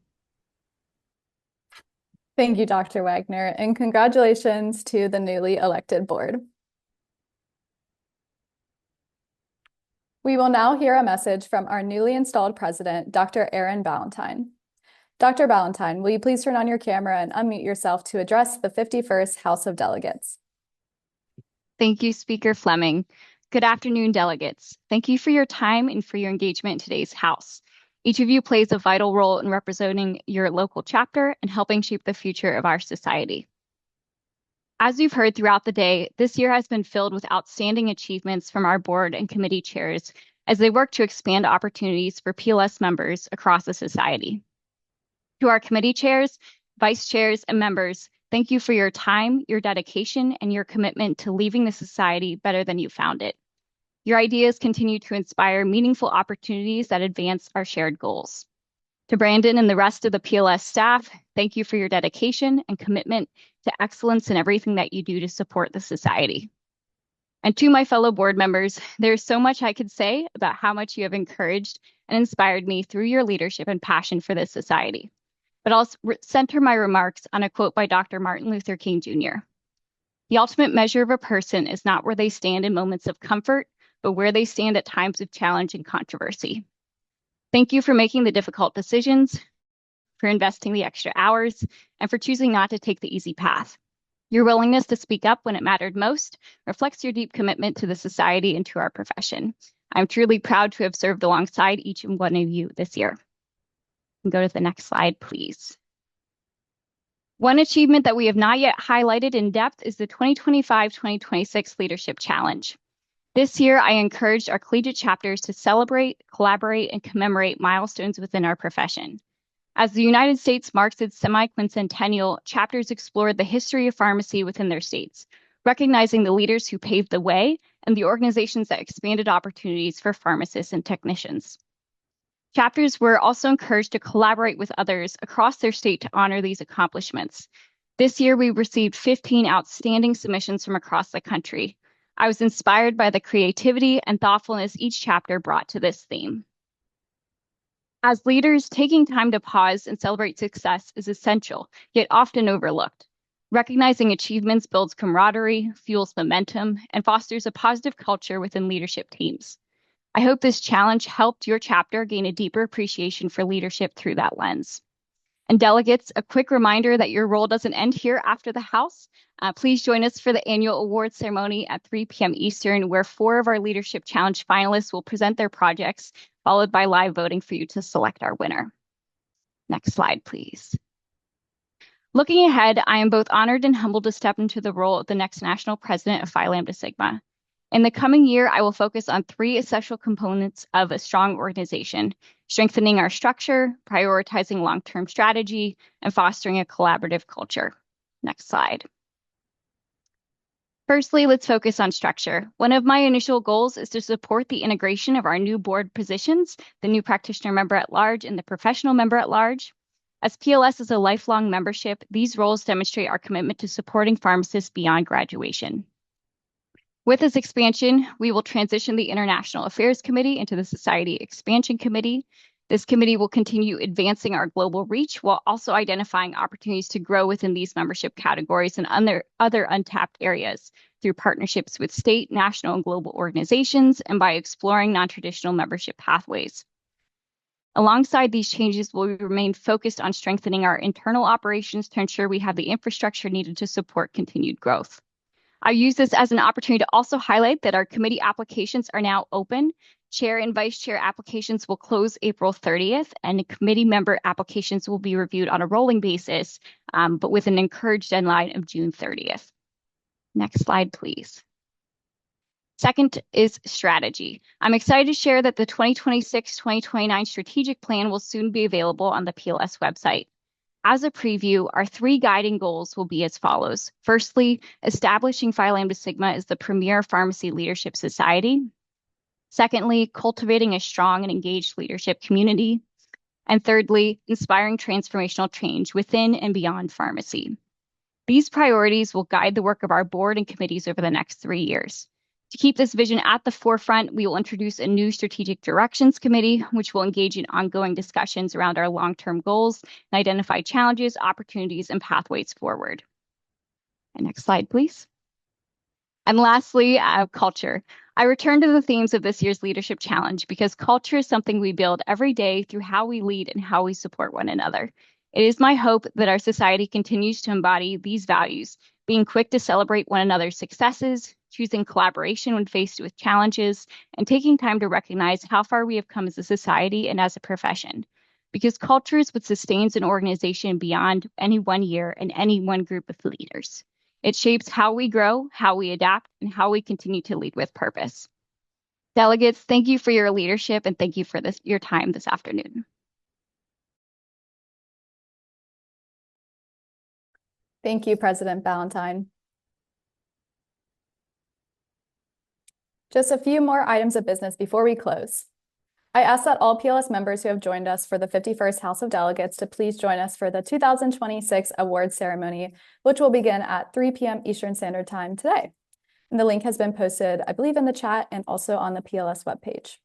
Thank you, Dr. Wagner, and congratulations to the newly elected board. We will now hear a message from our newly installed president, Dr. Aaron Ballantyne. Dr. Ballantyne, will you please turn on your camera and unmute yourself to address the 51st House of Delegates? Thank you, Speaker Fleming. Good afternoon, delegates. Thank you for your time and for your engagement in today's House. Each of you plays a vital role in representing your local chapter and helping shape the future of our society. As you've heard throughout the day, this year has been filled with outstanding achievements from our board and committee chairs as they work to expand opportunities for PLS members across the society. To our committee chairs, vice chairs, and members, thank you for your time, your dedication, and your commitment to leaving the society better than you found it. Your ideas continue to inspire meaningful opportunities that advance our shared goals. To Brandon and the rest of the PLS staff, thank you for your dedication and commitment to excellence in everything that you do to support the society. And to my fellow board members, there's so much I could say about how much you have encouraged and inspired me through your leadership and passion for this society. But I'll center my remarks on a quote by Dr. Martin Luther King Jr. The ultimate measure of a person is not where they stand in moments of comfort, but where they stand at times of challenge and controversy. Thank you for making the difficult decisions, for investing the extra hours, and for choosing not to take the easy path. Your willingness to speak up when it mattered most reflects your deep commitment to the society and to our profession. I'm truly proud to have served alongside each and one of you this year. Go to the next slide, please. One achievement that we have not yet highlighted in depth is the 2025-2026 Leadership Challenge. This year, I encouraged our collegiate chapters to celebrate, collaborate, and commemorate milestones within our profession. As the United States marks its semi-quincentennial, chapters explored the history of pharmacy within their states, recognizing the leaders who paved the way and the organizations that expanded opportunities for pharmacists and technicians. Chapters were also encouraged to collaborate with others across their state to honor these accomplishments. This year, we received 15 outstanding submissions from across the country. I was inspired by the creativity and thoughtfulness each chapter brought to this theme. As leaders, taking time to pause and celebrate success is essential, yet often overlooked. Recognizing achievements builds camaraderie, fuels momentum, and fosters a positive culture within leadership teams. I hope this challenge helped your chapter gain a deeper appreciation for leadership through that lens. And delegates, a quick reminder that your role doesn't end here after the House. Please join us for the annual awards ceremony at 3 p.m. Eastern, where 4 of our Leadership Challenge finalists will present their projects, followed by live voting for you to select our winner. Next slide, please. Looking ahead, I am both honored and humbled to step into the role of the next national president of Phi Lambda Sigma. In the coming year, I will focus on 3 essential components of a strong organization: strengthening our structure, prioritizing long-term strategy, and fostering a collaborative culture. Next slide. Firstly, let's focus on structure. One of my initial goals is to support the integration of our new board positions, the new practitioner member at large and the professional member at large. As PLS is a lifelong membership, these roles demonstrate our commitment to supporting pharmacists beyond graduation. With this expansion, we will transition the International Affairs Committee into the Society Expansion Committee. This committee will continue advancing our global reach while also identifying opportunities to grow within these membership categories and other untapped areas through partnerships with state, national, and global organizations, and by exploring non-traditional membership pathways. Alongside these changes, we'll remain focused on strengthening our internal operations to ensure we have the infrastructure needed to support continued growth. I use this as an opportunity to also highlight that our committee applications are now open. Chair and vice chair applications will close April 30th, and committee member applications will be reviewed on a rolling basis, but with an encouraged deadline of June 30th. Next slide, please. Second is strategy. I'm excited to share that the 2026-2029 strategic plan will soon be available on the PLS website. As a preview, our 3 guiding goals will be as follows. Firstly, establishing Phi Lambda Sigma as the premier pharmacy leadership society. Secondly, cultivating a strong and engaged leadership community. And thirdly, inspiring transformational change within and beyond pharmacy. These priorities will guide the work of our board and committees over the next 3 years. To keep this vision at the forefront, we will introduce a new Strategic Directions Committee, which will engage in ongoing discussions around our long-term goals and identify challenges, opportunities, and pathways forward. And next slide, please. And lastly, culture. I return to the themes of this year's Leadership Challenge because culture is something we build every day through how we lead and how we support one another. It is my hope that our society continues to embody these values, being quick to celebrate one another's successes, choosing collaboration when faced with challenges, and taking time to recognize how far we have come as a society and as a profession. Because culture is what sustains an organization beyond any one year and any one group of leaders. It shapes how we grow, how we adapt, and how we continue to lead with purpose. Delegates, thank you for your leadership and thank you for your time this afternoon. Thank you, President Ballantyne. Just a few more items of business before we close. I ask that all PLS members who have joined us for the 51st House of Delegates to please join us for the 2026 awards ceremony, which will begin at 3 p.m. Eastern Standard Time today. And the link has been posted, I believe, in the chat and also on the PLS webpage.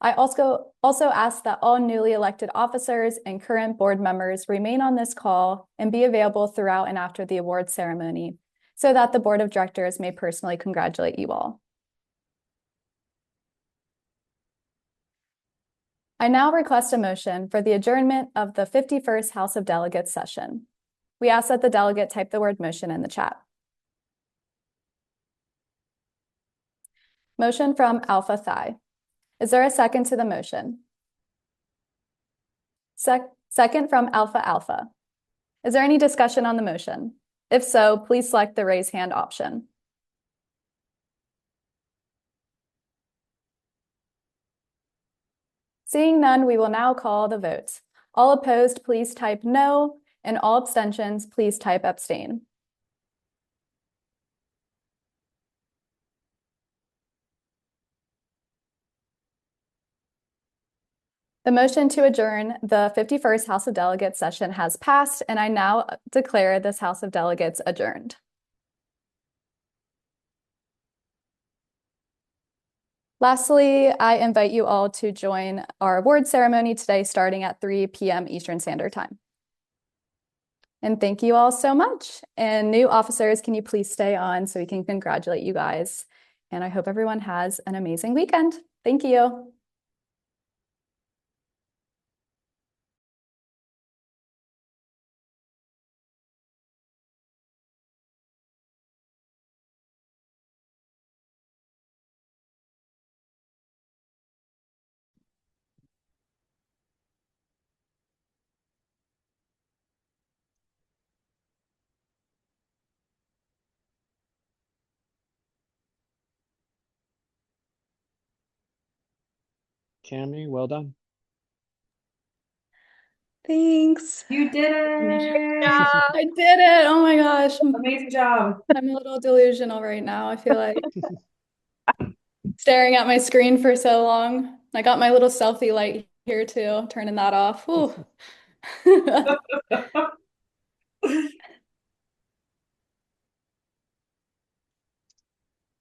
I also ask that all newly elected officers and current board members remain on this call and be available throughout and after the awards ceremony so that the board of directors may personally congratulate you all. I now request a motion for the adjournment of the 51st House of Delegates session. We ask that the delegate type the word motion in the chat. Motion from Alpha Phi. Is there a second to the motion? Second from Alpha Alpha. Is there any discussion on the motion? If so, please select the raise hand option. Seeing none, we will now call the vote. All opposed, please type no, and all abstentions, please type abstain. The motion to adjourn the 51st House of Delegates session has passed, and I now declare this House of Delegates adjourned. Lastly, I invite you all to join our award ceremony today starting at 3 p.m. Eastern Standard Time. And thank you all so much. And new officers, can you please stay on so we can congratulate you guys? And I hope everyone has an amazing weekend. Thank you. Cami, well done. Thanks. You did it. I did it. Oh my gosh. Amazing job. I'm a little delusional right now. I feel like staring at my screen for so long. I got my little selfie light here too, turning that off.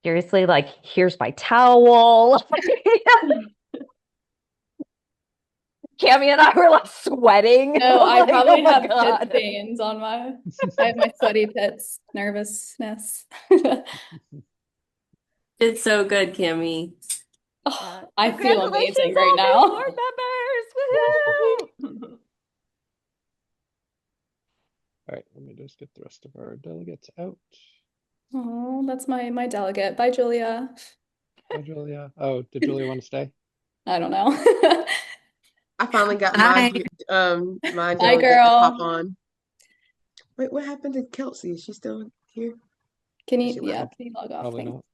Seriously, like, here's my towel. Cami and I were like sweating. No, I probably oh have God. pit stains on I have my sweaty pits, nervousness. It's so good, Cami. Oh, I feel amazing right now. Board members! Woohoo! All right, let me just get the rest of our delegates out. Oh, that's my delegate. Bye, Julia. Bye, Julia. Oh, did Julia want to stay? I don't know. I finally got Hi. my Bye, delegate to girl. pop on. Wait, what happened to Kelsey? Is she still here? Can you log off? Probably Thanks. not.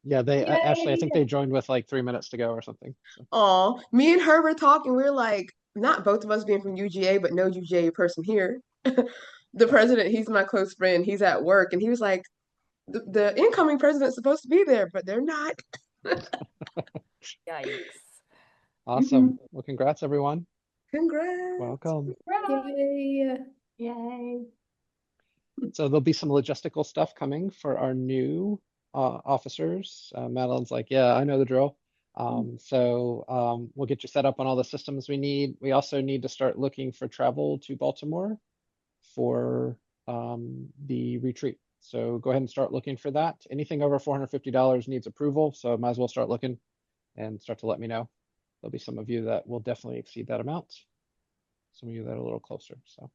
Yeah, they actually, I think they joined with like 3 minutes to go or something. So. Oh, me and her were talking. We are like, not both of us being from UGA, but no UGA person here. The president, he's my close friend. He's at work, and he was like, the incoming president's supposed to be there, but they're not. Yikes. Awesome. Well, congrats, everyone. Congrats. Welcome. Yay. Yay. So there'll be some logistical stuff coming for our new officers. Madeline's like, yeah, I know the drill. We'll get you set up on all the systems we need. We also need to start looking for travel to Baltimore for the retreat. So go ahead and start looking for that. Anything over $450 needs approval, so might as well start looking and start to let me know. There'll be some of you that will definitely exceed that amount. Some of you that are a little closer. So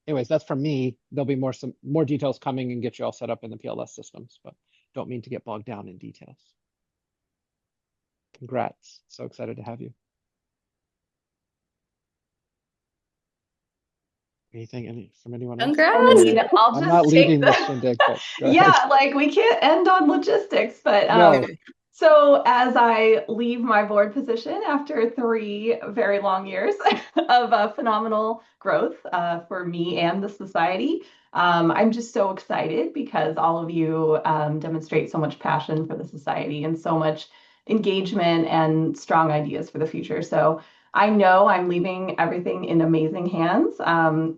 anyways, that's from me. There'll be some more details coming and get you all set up in the PLS systems, but don't mean to get bogged down in details. Congrats. So excited to have you. Anything from anyone else? Congrats. I mean, I'll I'm just not take leading the this shindig, but go yeah, ahead. like we can't end on logistics, but No. so as I leave my board position after 3 very long years of phenomenal growth for me and the society, I'm just so excited because all of you demonstrate so much passion for the society and so much engagement and strong ideas for the future. So I know I'm leaving everything in amazing hands,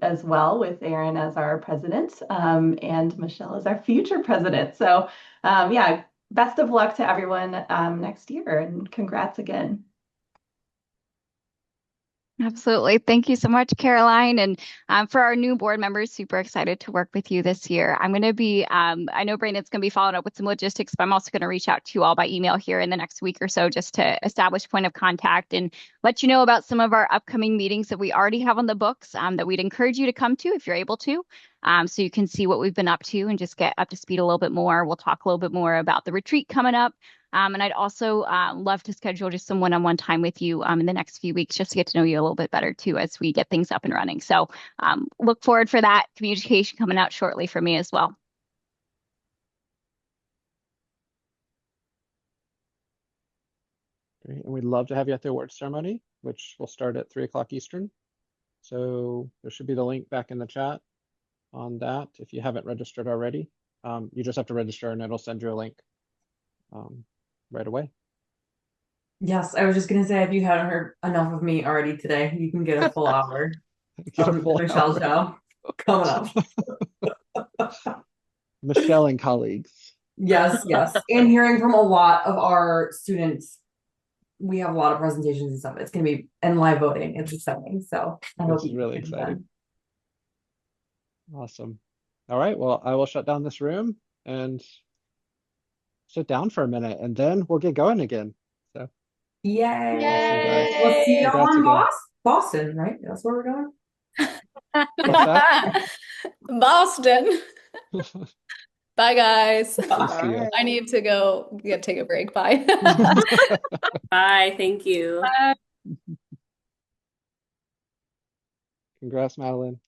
as well, with Aaron as our president, and Michelle as our future president. So yeah, best of luck to everyone next year, and congrats again. Absolutely. Thank you so much, Caroline. And for our new board members, super excited to work with you this year. I'm going to be, I know Brandon's going to be following up with some logistics, but I'm also going to reach out to you all by email here in the next week or so just to establish point of contact and let you know about some of our upcoming meetings that we already have on the books that we'd encourage you to come to if you're able to. So you can see what we've been up to and just get up to speed a little bit more. We'll talk a little bit more about the retreat coming up. And I'd also love to schedule just some one-on-one time with you in the next few weeks just to get to know you a little bit better too as we get things up and running. So look forward for that communication coming out shortly for me as well. Great. And we'd love to have you at the awards ceremony, which will start at 3 o'clock Eastern. So there should be the link back in the chat on that if you haven't registered already. You just have to register and it'll send you a link right away. Yes, I was just gonna say, if you hadn't heard enough of me already today, you can get a full hour Get a of full Michelle's hour. show coming up. Michelle and colleagues. Yes, yes. And hearing from a lot of our students, we have a lot of presentations and stuff. It's gonna be, and live voting. It's exciting. So I hope This is you really can attend. exciting. Awesome. All right, well, I will shut down this room and sit down for a minute and then we'll get going again. So Yay! awesome, guys. We'll see y'all Congrats in again. Boston, right? That's where we're going. What's that? Boston. Bye, guys. See ya. I need to go take a break. Bye. Bye. Thank you. Congrats, Madeline.